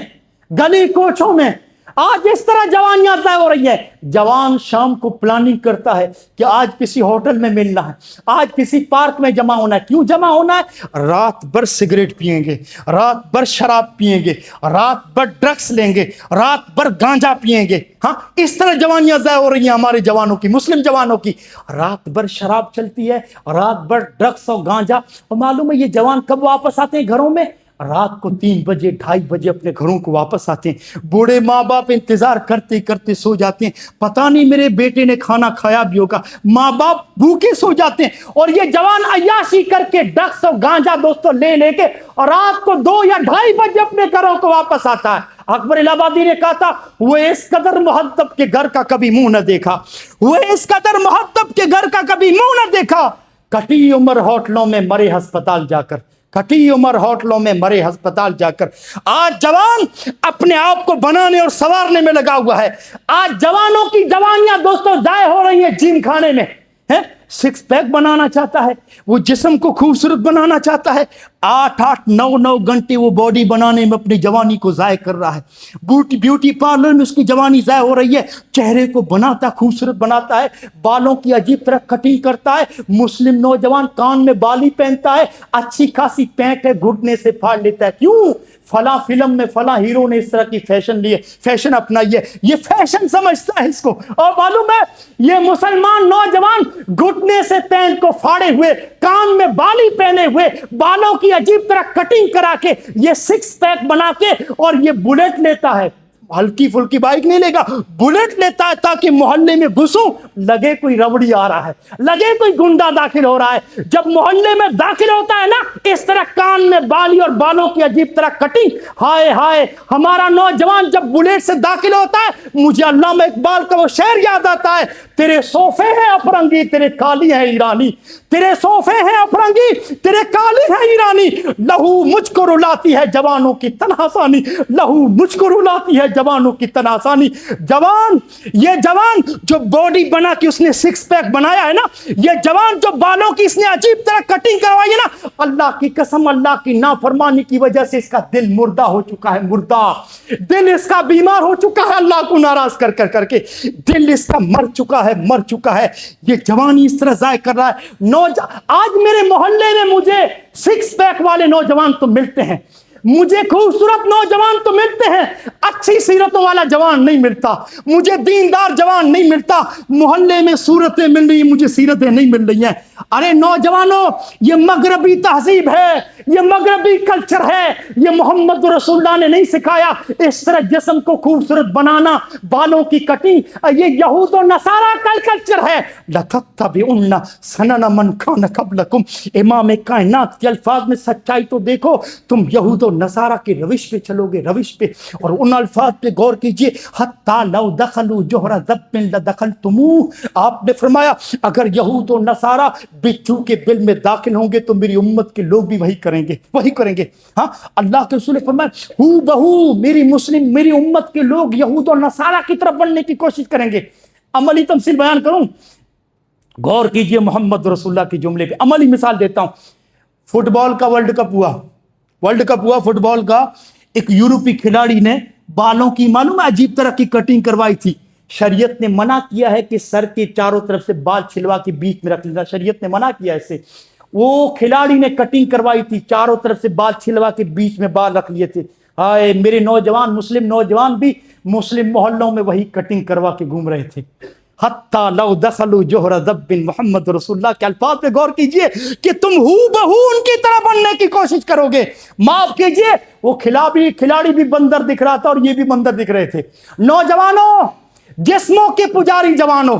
A: گلی کوچوں میں. آج اس طرح جوانیاں ضائع ہو رہی ہے. جوان شام کو پلاننگ کرتا ہے کہ آج کسی ہوٹل میں ملنا ہے, آج کسی پارک میں جمع ہونا ہے. کیوں جمع ہونا ہے؟ رات بھر سگریٹ پئیں گے, رات بھر شراب پئیں گے, رات بھر ڈرگس لیں گے, رات بھر گانجا پئیں گے. ہاں اس طرح جوانیاں ضائع ہو رہی ہیں ہمارے جوانوں کی, مسلم جوانوں کی. رات بھر شراب چلتی ہے, رات بھر ڈرگس اور گانجا. اور معلوم ہے یہ جوان کب واپس آتے ہیں گھروں میں؟ رات کو 3 بجے 2:30 بجے اپنے گھروں کو واپس آتے ہیں. بوڑھے ماں باپ انتظار کرتے کرتے سو جاتے ہیں, پتہ نہیں میرے بیٹے نے کھانا کھایا بھی ہوگا. ماں باپ بھوکے سو جاتے ہیں. اور یہ جوان عیاشی کر کے ڈرگس اور گانجا دوستوں لے کے اور رات کو 2 یا 2:30 بجے اپنے گھروں کو واپس آتا ہے. اکبر الہ آبادی نے کہا تھا, وہ اس قدر مہذب کے گھر کا کبھی منہ نہ دیکھا, وہ اس قدر مہذب کے گھر کا کبھی منہ نہ دیکھا. کٹی عمر ہوٹلوں میں مرے ہسپتال جا کر, کٹی عمر ہوٹلوں میں مرے ہسپتال جا کر. آج جوان اپنے آپ کو بنانے اور سنوارنے میں لگا ہوا ہے. آج جوانوں کی جوانیاں دوستوں ضائع ہو رہی ہیں جم کھانے میں. 6 پیک بنانا چاہتا ہے, وہ جسم کو خوبصورت بنانا چاہتا ہے, 8 9 گھنٹے وہ باڈی بنانے میں اپنی جوانی کو ضائع کر رہا ہے. بیوٹی پارلر میں اس کی جوانی ضائع ہو رہی ہے. چہرے کو بناتا, خوبصورت بناتا ہے, بالوں کی عجیب طرح کٹنگ کرتا ہے. مسلم نوجوان کان میں بالی پہنتا ہے, اچھی خاصی پینٹ ہے گھٹنے سے پھاڑ لیتا ہے. کیوں؟ فلاں فلم میں فلاں ہیرو نے اس طرح کی فیشن اپنائی ہے. یہ فیشن سمجھتا ہے اس کو. اور معلوم ہے یہ مسلمان نوجوان گھٹنے سے پینٹ کو پھاڑے ہوئے, کان میں بالی پہنے ہوئے, بالوں کی عجیب طرح کٹنگ کرا کے یہ سکس پیک بنا کے اور یہ بلیٹ لیتا ہے, ہلکی پھلکی بائک نہیں لے گا, بلیٹ لیتا ہے تاکہ محلے میں گھسوں لگے کوئی ربڑی آ رہا ہے, لگے کوئی گنڈا داخل ہو رہا ہے. جب محلے میں داخل ہوتا ہے نا اس طرح کان میں بالی اور بالوں کی عجیب طرح کٹنگ, ہائے ہائے ہمارا نوجوان جب بلیٹ سے داخل ہوتا ہے مجھے علامہ اقبال کا وہ شعر یاد آتا ہے, تیرے صوفے ہیں افرنگی تیرے کالی ہیں ایرانی, تیرے صوفے ہیں افرنگی تیرے کالی ہیں ایرانی, لہو مجھ کو رلاتی ہے جوانوں کی تنہاسانی, لہو مجھ کو رلاتی ہے جوانوں کی تناسانی. جوان, یہ جوان جو باڈی بنا کے اس نے سکس پیک بنایا ہے نا, یہ جوان جو بالوں کی اس نے عجیب طرح کٹنگ کروائی ہے نا, اللہ کی قسم اللہ کی نافرمانی کی وجہ سے اس کا دل مردہ ہو چکا ہے, مردہ دل اس کا بیمار ہو چکا ہے, اللہ کو ناراض کر کر کے دل اس کا مر چکا ہے, مر چکا ہے. یہ جوانی اس طرح ضائع کر رہا ہے. آج میرے محلے میں مجھے سکس پیک والے نوجوان تو ملتے ہیں, مجھے خوبصورت نوجوان تو ملتے ہیں, اچھی سیرتوں والا جوان نہیں ملتا, مجھے دیندار جوان نہیں ملتا. محلے میں صورتیں مل رہی ہیں, مجھے سیرتیں نہیں مل رہی ہیں. ارے نوجوانوں, یہ مغربی تہذیب ہے, یہ مغربی کلچر ہے, یہ محمد رسول اللہ نے نہیں سکھایا اس طرح جسم کو خوبصورت بنانا, بالوں کی کٹنگ. یہ یہود و نصارہ کا کلچر ہے. لَتَتَّبِعُنَّ سَنَنَ مَنْ كَانَ قَبْلَكُمْ, امام کائنات کے الفاظ میں سچائی تو دیکھو. تم یہود و نصارہ کے روش پہ چلو گے, روش پہ, اور ان الفاظ پہ غور کیجئے. حَتَّى لَوْ دَخَلُوا جُحْرَ ذَبٍّ لَدَخَلْتُمُوهُ, آپ نے فرمایا اگر یہود و نصارہ بچھو کے بل میں داخل ہوں گے تو میری امت کے لوگ بھی وہی کریں گے, وہی کریں گے. ہاں, اللہ کے رسول نے فرمایا ہو بہو میری امت کے لوگ یہود و نصارہ کی طرف بننے کی کوشش کریں گے. عملی تمثیل بیان کروں, غور کیجئے محمد رسول اللہ کے جملے پہ. عملی مثال دیتا ہوں. فٹ بال کا ورلڈ کپ ہوا فٹ بال کا. ایک یورپی کھلاڑی نے بالوں کی معلوم ہے عجیب طرح کی کٹنگ کروائی تھی. شریعت نے منع کیا ہے کہ سر کے چاروں طرف سے بال چھلوا کے بیچ میں رکھ لینا, شریعت نے منع کیا ایسے. وہ کھلاڑی نے کٹنگ کروائی تھی, چاروں طرف سے بال چھلوا کے بیچ میں بال رکھ لیے تھے. ہائے میرے نوجوان, مسلم نوجوان بھی مسلم محلوں میں وہی کٹنگ کروا کے گھوم رہے تھے. حتیٰ لو دخلوا جوہر ذب, محمد رسول اللہ کے الفاظ پہ غور کیجئے کہ تم ہو بہو ان کی طرح بننے کی کوشش کرو گے. معاف کیجئے, وہ کھلاڑی بھی بندر دکھ رہا تھا اور یہ بھی بندر دکھ رہے تھے. نوجوانوں, جسموں کے پجاری جوانوں,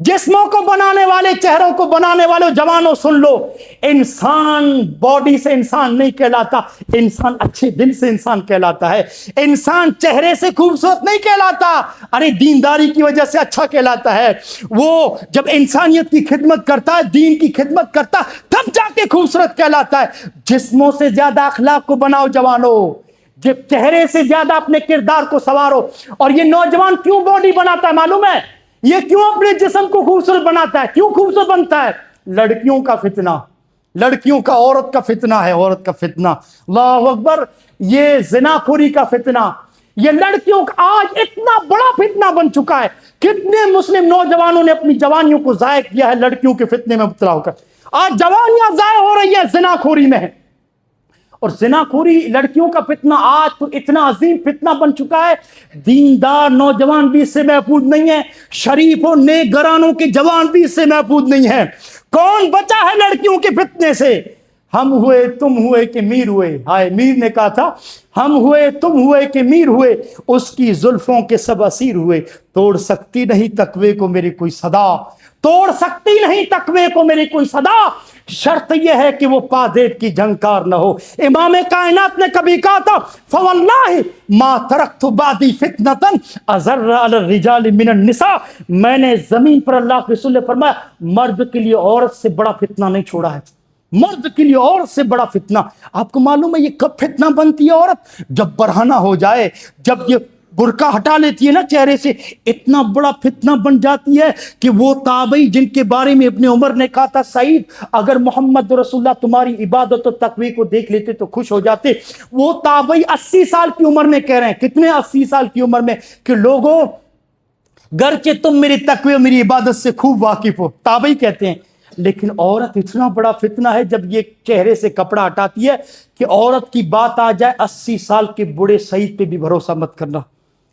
A: جسموں کو بنانے والے, چہروں کو بنانے والے جوانوں, سن لو, انسان باڈی سے انسان نہیں کہلاتا, انسان اچھے دل سے انسان کہلاتا ہے. انسان چہرے سے خوبصورت نہیں کہلاتا, ارے دینداری کی وجہ سے اچھا کہلاتا ہے. وہ جب انسانیت کی خدمت کرتا ہے, دین کی خدمت کرتا ہے, تب جا کے خوبصورت کہلاتا ہے. جسموں سے زیادہ اخلاق کو بناؤ جوانوں, جب چہرے سے زیادہ اپنے کردار کو سنوارو. اور یہ نوجوان کیوں باڈی بناتا ہے معلوم ہے؟ یہ کیوں اپنے جسم کو خوبصورت بناتا ہے, کیوں خوبصورت بنتا ہے؟ لڑکیوں کا فتنہ, لڑکیوں کا, عورت کا فتنہ ہے, عورت کا فتنہ. اللہ اکبر. یہ زناخوری کا فتنہ, یہ لڑکیوں کا آج اتنا بڑا فتنہ بن چکا ہے. کتنے مسلم نوجوانوں نے اپنی جوانیوں کو ضائع کیا ہے لڑکیوں کے فتنے میں مبتلا ہو کر. آج جوانیاں ضائع ہو رہی ہے زناخوری میں. اور زناخوری, لڑکیوں کا فتنہ آج تو اتنا عظیم فتنہ بن چکا ہے, دیندار نوجوان بھی اس سے محفوظ نہیں ہے, شریف و نیک گھرانوں کے جوان بھی اس سے محفوظ نہیں ہے. کون بچا ہے لڑکیوں کے فتنے سے؟ ہم ہوئے تم ہوئے کہ میر ہوئے. ہائے, میر نے کہا تھا ہم ہوئے تم ہوئے کہ میر ہوئے, اس کی زلفوں کے سب اسیر ہوئے. توڑ سکتی نہیں تقوی کو میری کوئی صدا, توڑ سکتی نہیں تقوی کو میری کوئی صدا, شرط یہ ہے کہ وہ پادیب کی جھنکار نہ ہو. امام کائنات نے کبھی کہا تھا فواللہ ما ترکت بعدی فتنة اضر علی الرجال من النساء, میں نے زمین پر, اللہ کے رسول نے فرمایا, مرد کے لیے عورت سے بڑا فتنہ نہیں چھوڑا ہے. مرد کے لیے عورت سے بڑا فتنہ. آپ کو معلوم ہے یہ کب فتنہ بنتی ہے عورت؟ جب برہنہ ہو جائے, جب یہ برقع ہٹا لیتی ہے نا چہرے سے, اتنا بڑا فتنہ بن جاتی ہے کہ وہ تابعی جن کے بارے میں ابن عمر نے کہا تھا سعید اگر محمد رسول اللہ تمہاری عبادت و تقوی کو دیکھ لیتے تو خوش ہو جاتے, وہ تابعی 80 سال کی عمر میں کہہ رہے ہیں, کتنے 80 سال کی عمر میں, کہ لوگوں گرچہ تم میری تقوی و میری عبادت سے خوب واقف ہو, تابعی کہتے ہیں, لیکن عورت اتنا بڑا فتنہ ہے جب یہ چہرے سے کپڑا ہٹاتی ہے کہ عورت کی بات آ جائے 80 سال کے بوڑھے سعید پہ بھی بھروسہ مت کرنا.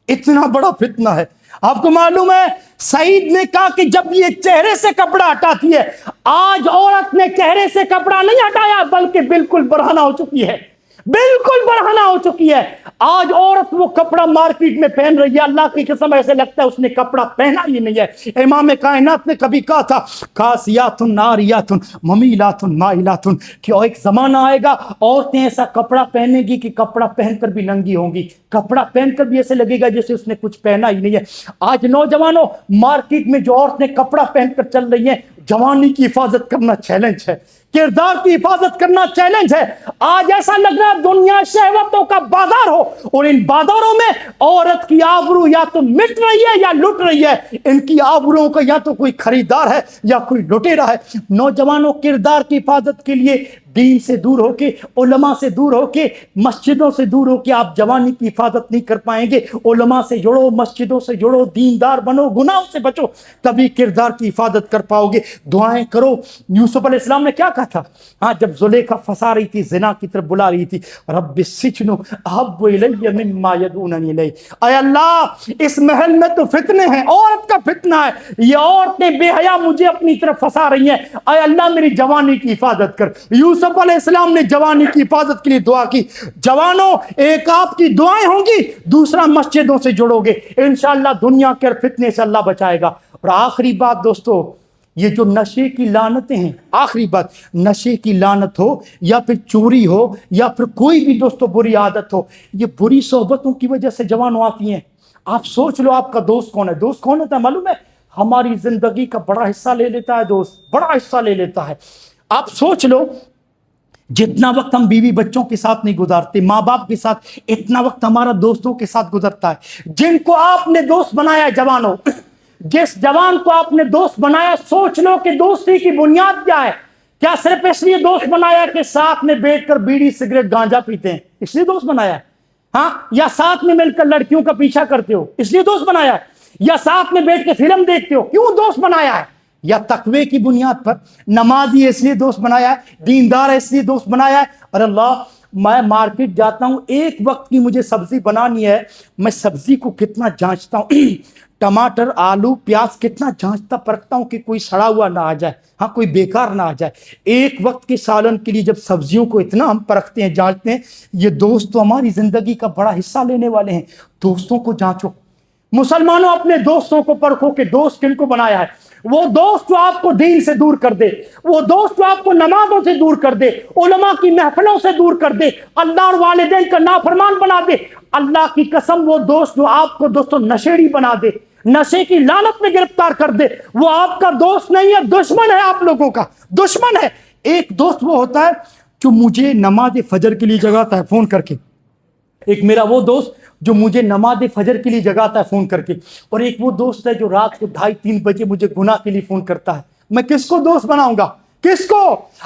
A: اتنا بڑا فتنہ ہے. آپ کو معلوم ہے سعید نے کہا کہ جب یہ چہرے سے کپڑا ہٹاتی ہے، آج عورت نے چہرے سے کپڑا نہیں ہٹایا بلکہ بالکل برہنہ ہو چکی ہے، بالکل برہنہ ہو چکی ہے. آج عورت وہ کپڑا مارکیٹ میں پہن رہی ہے، اللہ کی قسم ایسے لگتا ہے اس نے کپڑا پہنا ہی نہیں ہے. امام کائنات نے کبھی کہا تھا کاسیات ناریات ممیلات مائلات، کہ ایک زمانہ آئے گا عورتیں ایسا کپڑا پہنے گی کہ کپڑا پہن کر بھی ننگی ہوں گی، کپڑا پہن کر بھی ایسے لگے گا جیسے اس نے کچھ پہنا ہی نہیں ہے. آج نوجوانوں مارکیٹ میں جو عورتیں کپڑا پہن کر چل رہی ہیں، جوانی کی حفاظت کرنا چیلنج ہے، کردار کی حفاظت کرنا چیلنج ہے. آج ایسا لگ رہا ہے دنیا شہوتوں کا بازار ہو، اور ان بازاروں میں عورت کی آبرو یا تو مٹ رہی ہے یا لٹ رہی ہے. ان کی آبروؤں کا یا تو کوئی خریدار ہے یا کوئی لٹیرا ہے. نوجوانوں کردار کی حفاظت کے لیے دین سے دور ہو کے، علماء سے دور ہو کے، مسجدوں سے دور ہو کے آپ جوانی کی حفاظت نہیں کر پائیں گے. علماء سے جڑو، مسجدوں سے جڑو، دیندار بنو، گناہوں سے بچو، تبھی کردار کی حفاظت کر پاؤ گے. دعائیں کرو. یوسف علیہ السلام نے کیا کہا تھا؟ ہاں جب زلیخا پھنسا رہی تھی، زنا کی طرف بلا رہی تھی، رب السجن احب الی مما یدعوننی الیہ، اے اللہ اس محل میں تو فتنے ہیں، عورت کا فتنہ ہے، یہ عورتیں بے حیا مجھے اپنی طرف پھنسا رہی ہیں، اے اللہ میری جوانی کی حفاظت کر. یوسف علیہ السلام نے جوانی کی حفاظت کے لیے دعا کی. جوانوں ایک آپ کی دعائیں ہوں گی، دوسرا مسجدوں سے جڑو گے، انشاءاللہ دنیا کے فتنے سے اللہ بچائے گا. اور آخری بات دوستو، یہ جو نشے کی لعنتیں ہیں، آخری بات، نشے کی لعنت ہو یا پھر چوری ہو یا پھر کوئی بھی دوستو بری عادت ہو، یہ بری صحبتوں کی وجہ سے جوانوں آتی ہیں. آپ سوچ لو آپ کا دوست کون ہے. دوست کون ہوتا ہے معلوم ہے؟ ہماری زندگی کا بڑا حصہ لے لیتا ہے دوست، بڑا حصہ لے لیتا ہے. آپ سوچ لو جتنا وقت ہم بیوی بچوں کے ساتھ نہیں گزارتے، ماں باپ کے ساتھ، اتنا وقت ہمارا دوستوں کے ساتھ گزرتا ہے. جن کو آپ نے دوست بنایا ہے جوانوں، جس جوان کو آپ نے دوست بنایا، سوچ لو کہ دوستی کی بنیاد کیا ہے. کیا صرف اس لیے دوست بنایا کہ ساتھ میں بیٹھ کر بیڑی سگریٹ گانجا پیتے ہیں اس لیے دوست بنایا ہے؟ ہاں، یا ساتھ میں مل کر لڑکیوں کا پیچھا کرتے ہو اس لیے دوست بنایا ہے؟ یا ساتھ میں بیٹھ کے فلم دیکھتے ہو کیوں دوست بنایا ہے؟ یا تقوی کی بنیاد پر نمازی ہے اس لیے دوست بنایا ہے، دیندار ہے اس لیے دوست بنایا ہے؟ اور اللہ میں مارکیٹ جاتا ہوں، ایک وقت کی مجھے سبزی بنانی ہے، میں سبزی کو کتنا جانچتا ہوں ٹماٹر، آلو، پیاز کتنا جانچتا پرکھتا ہوں کہ کوئی سڑا ہوا نہ آ جائے، ہاں کوئی بیکار نہ آ جائے. ایک وقت کے سالن کے لیے جب سبزیوں کو اتنا ہم پرکھتے ہیں، جانچتے ہیں، یہ دوست تو ہماری زندگی کا بڑا حصہ لینے والے ہیں. دوستوں کو جانچو. مسلمانوں اپنے دوستوں کو پرکھو کہ دوست کن کو بنایا ہے. وہ دوست جو آپ کو دین سے دور کر دے، وہ دوست جو آپ کو نمازوں سے دور کر دے، علماء کی محفلوں سے دور کر دے، اللہ اور والدین کا نافرمان بنا دے. اللہ کی قسم وہ دوست جو آپ کو دوستوں نشیڑی بنا دے، نشے کی لعنت میں گرفتار کر دے، وہ آپ کا دوست نہیں ہے، دشمن ہے، آپ لوگوں کا دشمن ہے. ایک دوست وہ ہوتا ہے جو مجھے نماز فجر کے لیے جگاتا ہے فون کر کے، ایک میرا وہ دوست جو مجھے نماز فجر کے لیے جگاتا ہے فون کر کے، اور ایک وہ دوست ہے جو رات کو 2:30-3 بجے مجھے گناہ کے لیے فون کرتا ہے. میں کس کو دوست بناؤں گا؟ کس کو؟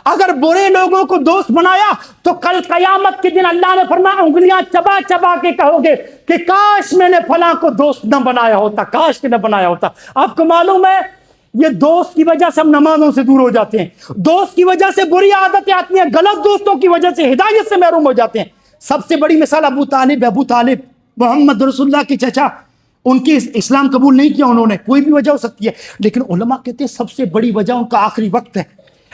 A: اگر برے لوگوں کو دوست بنایا تو کل قیامت کے دن اللہ نے فرمایا انگلیاں چبا چبا کے کہو گے کہ کاش میں نے فلاں کو دوست نہ بنایا ہوتا، کاش کہ نہ بنایا ہوتا. آپ کو معلوم ہے یہ دوست کی وجہ سے ہم نمازوں سے دور ہو جاتے ہیں، دوست کی وجہ سے بری عادتیں آتی ہیں، غلط دوستوں کی وجہ سے ہدایت سے محروم ہو جاتے ہیں. سب سے بڑی مثال ابو طالب محمد رسول اللہ کے چچا، ان کی اسلام قبول نہیں کیا انہوں نے، کوئی بھی وجہ ہو سکتی ہے، لیکن علماء کہتے ہیں سب سے بڑی وجہ ان کا آخری وقت ہے.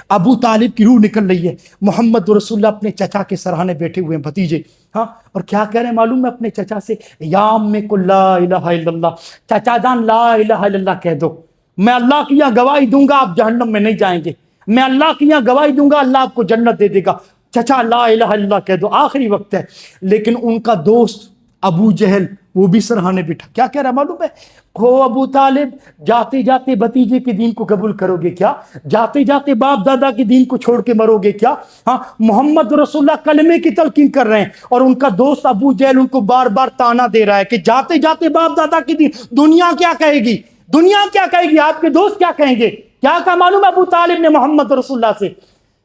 A: ابو طالب کی روح نکل رہی ہے، محمد رسول اللہ اپنے چچا کے سرہانے بیٹھے ہوئے ہیں، بھتیجے، ہاں، اور کیا کہہ رہے ہیں معلوم ہے اپنے چچا سے؟ یا امی کل لا الہ الا اللہ، چچا جان لا الہ الا اللہ کہہ دو، میں اللہ کی یہاں گواہی دوں گا آپ جہنم میں نہیں جائیں گے، میں اللہ کی یہاں گواہی دوں گا اللہ آپ کو جنت دے دے گا. چچا لا الہ الا اللہ کہہ دو، آخری وقت ہے. لیکن ان کا دوست ابو جہل وہ بھی سرہانے بیٹھا، کیا کہہ رہا معلوم ہے؟ ہو ابو طالب، جاتے جاتے بھتیجے کے دین کو قبول کرو گے کیا؟ جاتے جاتے باپ دادا کے دین کو چھوڑ کے مرو گے کیا؟ ہاں، محمد رسول اللہ کلمے کی تلقین کر رہے ہیں اور ان کا دوست ابو جہل ان کو بار بار تانا دے رہا ہے کہ جاتے جاتے باپ دادا کے دین، دنیا کیا کہے گی، دنیا کیا کہے گی، آپ کے دوست کیا کہیں گے؟ کیا کہا معلوم ہے ابو طالب نے محمد رسول اللہ سے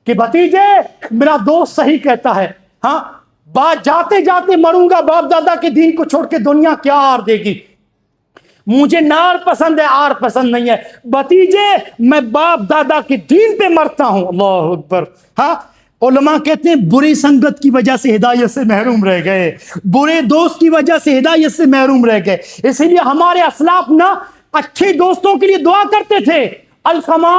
A: کہ بھتیجے میرا دوست صحیح کہتا ہے، ہاں جاتے جاتے مروں گا، باپ دادا کے دین کو چھوڑ کے دنیا کیا آر دے گی، مجھے نار پسند ہے آر پسند نہیں ہے، بھتیجے میں باپ دادا کے دین پہ مرتا ہوں. اللہ اکبر. ہاں، علماء کہتے ہیں برے سنگت کی وجہ سے ہدایت سے محروم رہ گئے، برے دوست کی وجہ سے ہدایت سے محروم رہ گئے۔ اسی لیے ہمارے اسلاف نا اچھے دوستوں کے لیے دعا کرتے تھے۔ القمہ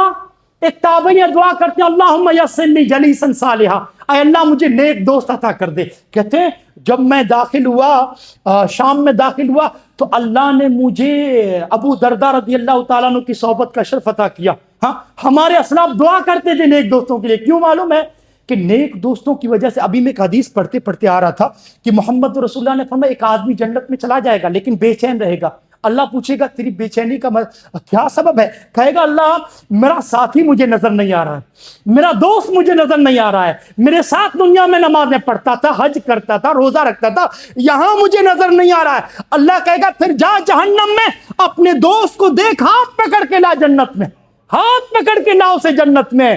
A: ایک تابعی دعا کرتے ہیں اللہم یسر لی جلیسا صالحا، اے اللہ مجھے نیک دوست عطا کر دے۔ کہتے ہیں جب میں داخل ہوا شام میں داخل ہوا تو اللہ نے مجھے ابو درداء رضی اللہ تعالیٰ عنہ کی صحبت کا شرف عطا کیا۔ ہاں ہمارے اسلاف دعا کرتے تھے نیک دوستوں کے لیے، کیوں معلوم ہے کہ نیک دوستوں کی وجہ سے ابھی میں ایک حدیث پڑھتے پڑھتے آ رہا تھا کہ محمد رسول اللہ نے فرمایا ایک آدمی جنت میں چلا جائے گا لیکن بے چین رہے گا۔ اللہ پوچھے گا تیری بے چینی کا کیا سبب ہے؟ کہے گا اللہ میرا ساتھی مجھے نظر نہیں آ رہا ہے، میرا دوست مجھے نظر نہیں آ رہا ہے، میرے ساتھ دنیا میں نمازیں پڑھتا تھا، حج کرتا تھا، روزہ رکھتا تھا، یہاں مجھے نظر نہیں آ رہا ہے۔ اللہ کہے گا پھر جا جہنم میں اپنے دوست کو دیکھ، ہاتھ پکڑ کے لا جنت میں، ہاتھ پکڑ کے لاؤ سے جنت میں۔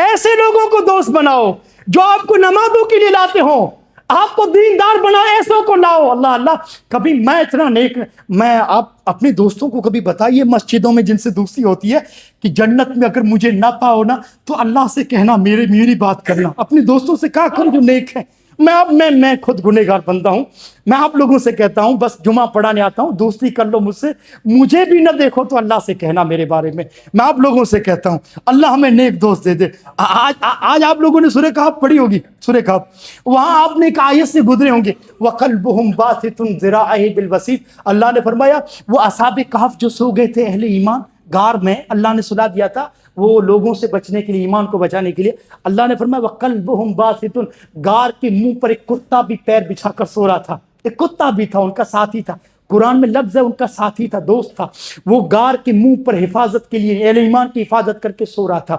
A: ایسے لوگوں کو دوست بناؤ جو آپ کو نمازوں کے لیے لاتے ہوں، آپ کو دیندار بناؤ، ایسوں کو لاؤ۔ اللہ اللہ کبھی میں اتنا نیک، میں آپ اپنے دوستوں کو کبھی بتائیے مسجدوں میں جن سے دوستی ہوتی ہے کہ جنت میں اگر مجھے نہ پاؤ نا تو اللہ سے کہنا میری بات کرنا، اپنے دوستوں سے کہا کرو جو نیک ہے۔ میں خود گنہگار بندہ ہوں، میں آپ لوگوں سے کہتا ہوں بس جمعہ پڑھانے آتا ہوں، دوستی کر لو مجھ سے، مجھے بھی نہ دیکھو تو اللہ سے کہنا میرے بارے میں۔ میں آپ لوگوں سے کہتا ہوں اللہ ہمیں نیک دوست دے دے۔ آج آپ لوگوں نے سورہ کہف پڑھی ہوگی، سورہ کہف، وہاں آپ نے ایک آیت سے گزرے ہوں گے وَقَلْبُهُمْ بَاسِطٌ ذِرَاعَيْهِ بِالْوَسِيطِ، اللہ نے فرمایا وہ اصحاب کہف جو سو گئے تھے اہل ایمان غار میں، اللہ نے سلا دیا تھا وہ لوگوں سے بچنے کے لیے، ایمان کو بچانے کے لیے، اللہ نے فرمایا وَقَلْبُهُمْ بَاسِطٌ، غار کے منہ پر ایک کتا بھی پیر بچھا کر سو رہا تھا، ایک کتا بھی تھا ان کا ساتھی تھا، قرآن میں لفظ ہے ان کا ساتھی تھا، دوست تھا، وہ غار کے منہ پر حفاظت کے لیے اہل ایمان کی حفاظت کر کے سو رہا تھا۔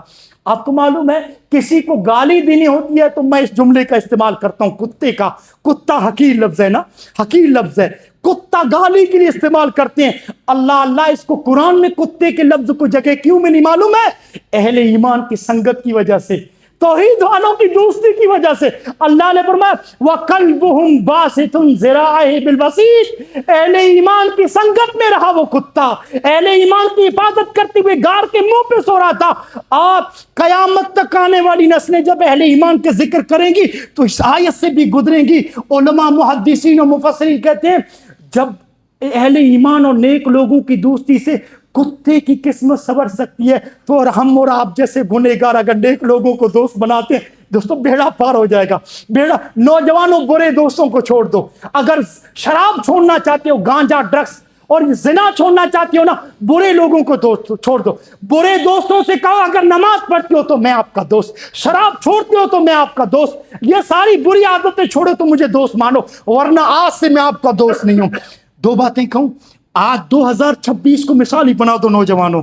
A: آپ کو معلوم ہے کسی کو گالی دینی ہوتی ہے تو میں اس جملے کا استعمال کرتا ہوں، کتے کا، کتا حقیر لفظ ہے نا، حقیر لفظ ہے، کتا گالی کے لیے استعمال کرتے ہیں۔ اللہ اس کو قرآن میں کتے کے لفظ کو جگہ کیوں میں نہیں معلوم ہے؟ اہل ایمان کی سنگت کی وجہ سے، توحید والوں کی دوستی کی وجہ سے۔ اللہ نے فرمایا وَقَلْبُهُمْ بَاسِطٌ ذِرَاعَيْهِ بِالْوَسِيطِ، اہل ایمان کی سنگت میں رہا وہ کتا، اہل ایمان کی حفاظت کرتے ہوئے غار کے منہ پہ سو رہا تھا۔ آپ قیامت تک آنے والی نسلیں جب اہل ایمان کے ذکر کریں گی تو اس آیت سے بھی گزریں گی۔ علماء محدثین و مفسرین کہتے ہیں جب اہل ایمان اور نیک لوگوں کی دوستی سے کتے کی قسمت سنور سکتی ہے تو اور ہم اور آپ جیسے گنہگار اگر نیک لوگوں کو دوست بناتے ہیں دوستوں بیڑا پار ہو جائے گا، بیڑا۔ نوجوانوں برے دوستوں کو چھوڑ دو، اگر شراب چھوڑنا چاہتے ہو، گانجا، ڈرگس اور زنا چھوڑنا چاہتے ہو نا، برے لوگوں کو دوست چھوڑ دو۔ برے دوستوں سے کہو اگر نماز پڑھتے ہو تو میں آپ کا دوست، شراب چھوڑتے ہو تو میں آپ کا دوست، یہ ساری بری عادتیں چھوڑو تو مجھے دوست مانو، ورنہ آج سے میں آپ کا دوست نہیں ہوں۔ دو باتیں کہوں، آج 2026 کو مثالی بنا دو نوجوانوں،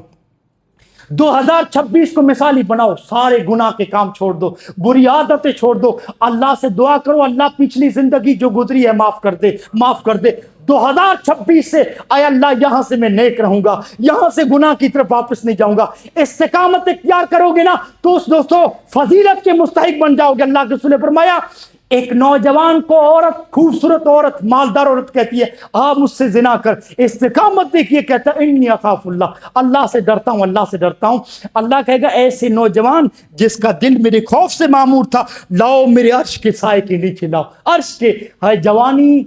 A: 2026 کو مثالی بناؤ، سارے گناہ کے کام چھوڑ دو، بری عادتیں چھوڑ دو، اللہ سے دعا کرو اللہ پچھلی زندگی جو گزری ہے معاف کر دے، معاف کر دے۔ 2026 سے اے اللہ یہاں سے میں نیک رہوں گا، یہاں سے گناہ کی طرف واپس نہیں جاؤں گا، استقامت اختیار کرو گے نا تو اس دوستو فضیلت کے مستحق بن جاؤ گے۔ اللہ کے رسول نے فرمایا ایک نوجوان کو عورت، خوبصورت عورت، مالدار عورت کہتی ہے آپ مجھ سے زنا کر، استقامت دیکھیے کہتا ہے انی اخاف اللہ، اللہ سے ڈرتا ہوں، اللہ سے ڈرتا ہوں۔ اللہ کہے گا ایسے نوجوان جس کا دل میرے خوف سے معمور تھا لاؤ میرے عرش کے سائے کے نیچے لاؤ، عرش کے۔ ہے جوانی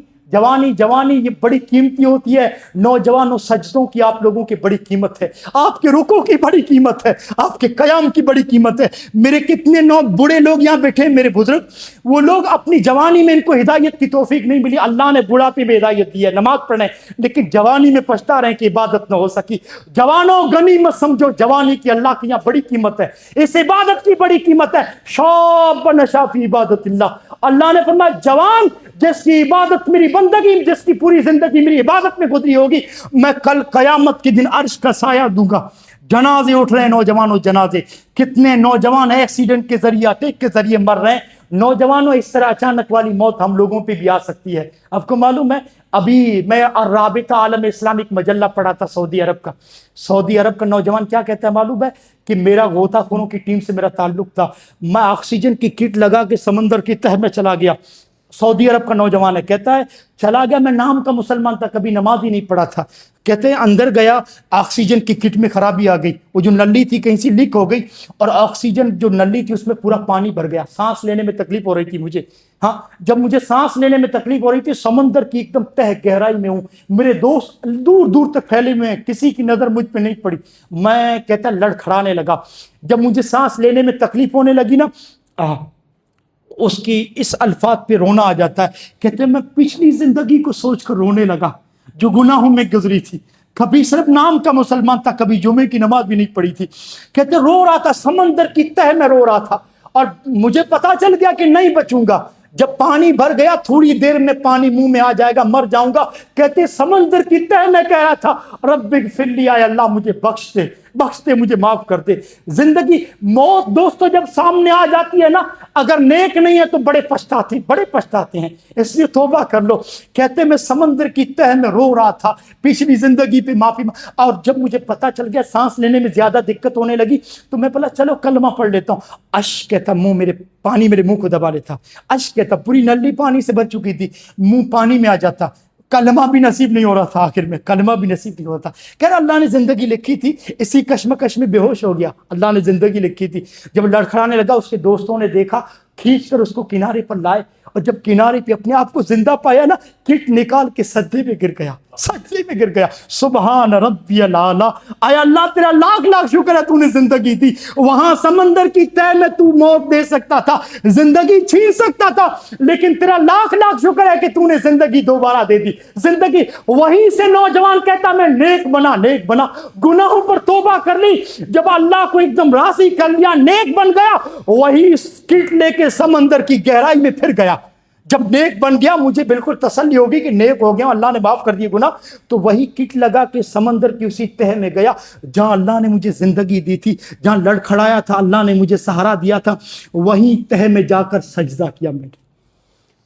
A: یہ بڑی قیمتی ہوتی ہے، نوجوانوں سجدوں کی آپ لوگوں کی بڑی قیمت ہے، آپ کے رکوع کی بڑی قیمت ہے، آپ کے قیام کی بڑی قیمت ہے۔ میرے کتنے بڑے لوگ یہاں بیٹھے ہیں میرے بزرگ، وہ لوگ اپنی جوانی میں ان کو ہدایت کی توفیق نہیں ملی، اللہ نے بڑھاپے میں ہدایت دی ہے، نماز پڑھیں، لیکن جوانی میں پچھتا رہے کہ عبادت نہ ہو سکی۔ جوانوں غنیمت سمجھو، جوانی کی اللہ کے یہاں بڑی قیمت ہے، اس عبادت کی بڑی قیمت ہے۔ شاب نشا فی عبادت اللہ، اللہ نے فرمایا جوان جس کی عبادت میری بندگی، جس کی پوری زندگی میری عبادت میں گزری ہوگی، میں کل قیامت کے دن عرش کا سایہ دوں گا۔ جنازے اٹھ رہے ہیں نوجوانوں، جنازے، کتنے نوجوان ایکسیڈنٹ کے ذریعے، اٹیک کے ذریعے مر رہے ہیں۔ نوجوانوں اس طرح اچانک والی موت ہم لوگوں پہ بھی آ سکتی ہے۔ آپ کو معلوم ہے ابھی میں الرابطہ عالم اسلامک مجلہ پڑھا تھا سعودی عرب کا نوجوان کیا کہتا ہے معلوم ہے کہ میرا غوطہ خوروں کی ٹیم سے میرا تعلق تھا، میں آکسیجن کی کٹ لگا کے سمندر کی تہ میں چلا گیا، سعودی عرب کا نوجوان ہے، کہتا ہے چلا گیا، میں نام کا مسلمان تھا، کبھی نماز ہی نہیں پڑھا تھا، کہتے ہیں اندر گیا، آکسیجن کی کٹ میں خرابی آ گئی، وہ جو نلی تھی کہیں سے لیک ہو گئی اور آکسیجن جو نلی تھی اس میں پورا پانی بھر گیا، سانس لینے میں تکلیف ہو رہی تھی مجھے، ہاں جب مجھے سانس لینے میں تکلیف ہو رہی تھی، سمندر کی ایک دم تہ گہرائی میں ہوں، میرے دوست دور دور تک پھیلے ہوئے ہیں، کسی کی نظر مجھ پہ نہیں پڑی، میں کہتا لڑکھڑانے لگا، جب مجھے سانس لینے میں تکلیف ہونے لگی نا، اس کی اس الفاظ پہ رونا آ جاتا ہے، کہتے ہیں میں پچھلی زندگی کو سوچ کر رونے لگا جو گناہوں میں گزری تھی، کبھی صرف نام کا مسلمان تھا، کبھی جمعے کی نماز بھی نہیں پڑھی تھی، کہتے رو رہا تھا، سمندر کی تہ میں رو رہا تھا، اور مجھے پتا چل گیا کہ نہیں بچوں گا، جب پانی بھر گیا تھوڑی دیر میں پانی منہ میں آ جائے گا، مر جاؤں گا، کہتے سمندر کی تہ میں کہہ رہا تھا رب اغفر لی، اے اللہ مجھے بخش دے، بخش دے، مجھے معاف کر دے۔ زندگی موت دوستو جب سامنے آ جاتی ہے نا، اگر نیک نہیں ہے تو بڑے پچھتاتے ہیں، اس لیے توبہ کر لو۔ کہتے میں سمندر کی تہ میں رو رہا تھا، پچھلی زندگی پہ معافی، اور جب مجھے پتا چل گیا سانس لینے میں زیادہ دقت ہونے لگی تو میں بولا چلو کلمہ پڑھ لیتا ہوں، اشک کہتا منہ میرے پانی میرے منہ کو دبا لیتا، اشک کہتا پوری نلی پانی سے بھر چکی تھی، منہ پانی میں آ جاتا، کلمہ بھی نصیب نہیں ہو رہا تھا، آخر میں کلمہ بھی نصیب نہیں ہو رہا تھا۔ کہہ رہا اللہ نے زندگی لکھی تھی، اسی کشمکش میں بے ہوش ہو گیا، اللہ نے زندگی لکھی تھی، جب لڑکھڑانے لگا اس کے دوستوں نے دیکھا، کھینچ کر اس کو کنارے پر لائے، اور جب کنارے پہ اپنے آپ کو زندہ پایا نا، کٹ نکال کے سجدے میں گر گیا، سجدے میں گر گیا، سبحان ربی الاعلیٰ، اے اللہ تیرا لاکھ لاکھ شکر ہے تو نے زندگی دی، وہاں سمندر کی تہ میں تو موت دے سکتا تھا، زندگی چھین سکتا تھا، لیکن تیرا لاکھ لاکھ شکر ہے کہ تو نے زندگی دوبارہ دے دی، زندگی۔ وہیں سے نوجوان کہتا میں نیک بنا، نیک بنا، گناہوں پر توبہ کر لی، جب اللہ کو ایک دم راضی کر لیا، نیک بن گیا، وہی کٹ لے کے سمندر کی گہرائی میں پھر گیا، جب نیک بن گیا مجھے بالکل تسلی ہوگی کہ نیک ہو گیا، اللہ نے معاف کر دیے گناہ، تو وہی کٹ لگا کہ سمندر کی اسی تہ میں گیا جہاں اللہ نے مجھے زندگی دی تھی، جہاں لڑکھڑایا تھا، اللہ نے مجھے سہارا دیا تھا، وہیں تہ میں جا کر سجدہ کیا، میں نے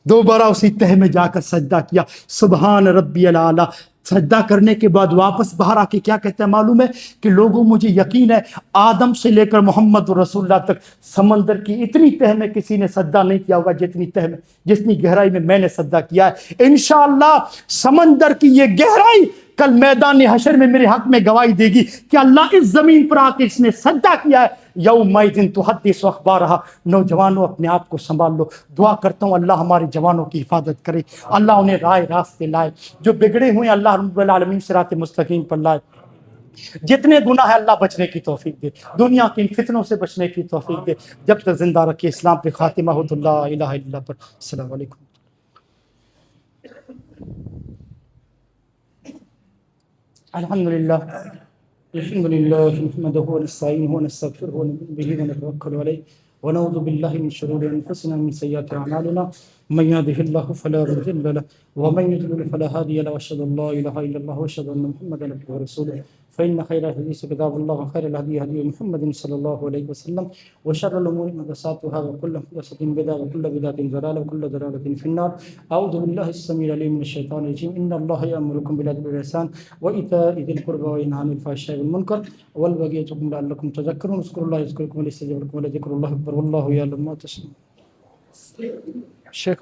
A: دوبارہ اسی تہ میں جا کر سجدہ کیا، سبحان ربی الاعلیٰ۔ سجدہ کرنے کے بعد واپس باہر آ کے کیا کہتا ہے معلوم ہے کہ لوگوں مجھے یقین ہے آدم سے لے کر محمد رسول اللہ تک سمندر کی اتنی تہ میں کسی نے سجدہ نہیں کیا ہوگا جتنی تہ میں، جتنی گہرائی میں نے سجدہ کیا ہے۔ انشاءاللہ سمندر کی یہ گہرائی کل میدان حشر میں میرے حق میں گواہی دے گی کہ اللہ اس زمین پر آ کے اس نے سجدہ کیا ہے، یومئذ تحدث اخبارہا۔ نوجوانوں اپنے آپ کو سنبھال لو، دعا کرتا ہوں اللہ ہمارے جوانوں کی حفاظت کرے، اللہ انہیں رائے راستے لائے، جو بگڑے ہوئے اللہ رب العالمین صراط مستقیم پر لائے، جتنے گناہ ہے اللہ بچنے کی توفیق دے، دنیا کے ان فتنوں سے بچنے کی توفیق دے، جب تک زندہ رکھے اسلام پہ خاتمہ ہو تو لا الہ الا اللہ پر۔ السلام علیکم۔ الحمد لله نحمده ونستعينه ونستغفره ونؤمن به ونتوكل عليه ونعوذ بالله من شرور انفسنا ومن سيئات اعمالنا، من يهده الله فلا مضل له ومن يضلل فلا هادي له، واشهد ان لا اله الا الله واشهد ان محمدا عبده ورسوله، فان خير الحديث كتاب الله وخير الهدي هدي محمد صلى الله عليه وسلم، وشر الامور محدثاتها وكل محدثة بدعة وكل بدعة ضلالة وكل ضلالة في النار۔ اعوذ بالله السميع العليم من الشيطان الرجيم، ان الله يأمركم بالعدل والاحسان وايتاء ذي القربى وينهى عن الفحشاء والمنكر والبغي يعظكم لعلكم تذكرون، اذكروا الله يذكركم ويستجب لكم ولذكر الله اكبر والله يعلم ما تصنعون۔ شیخ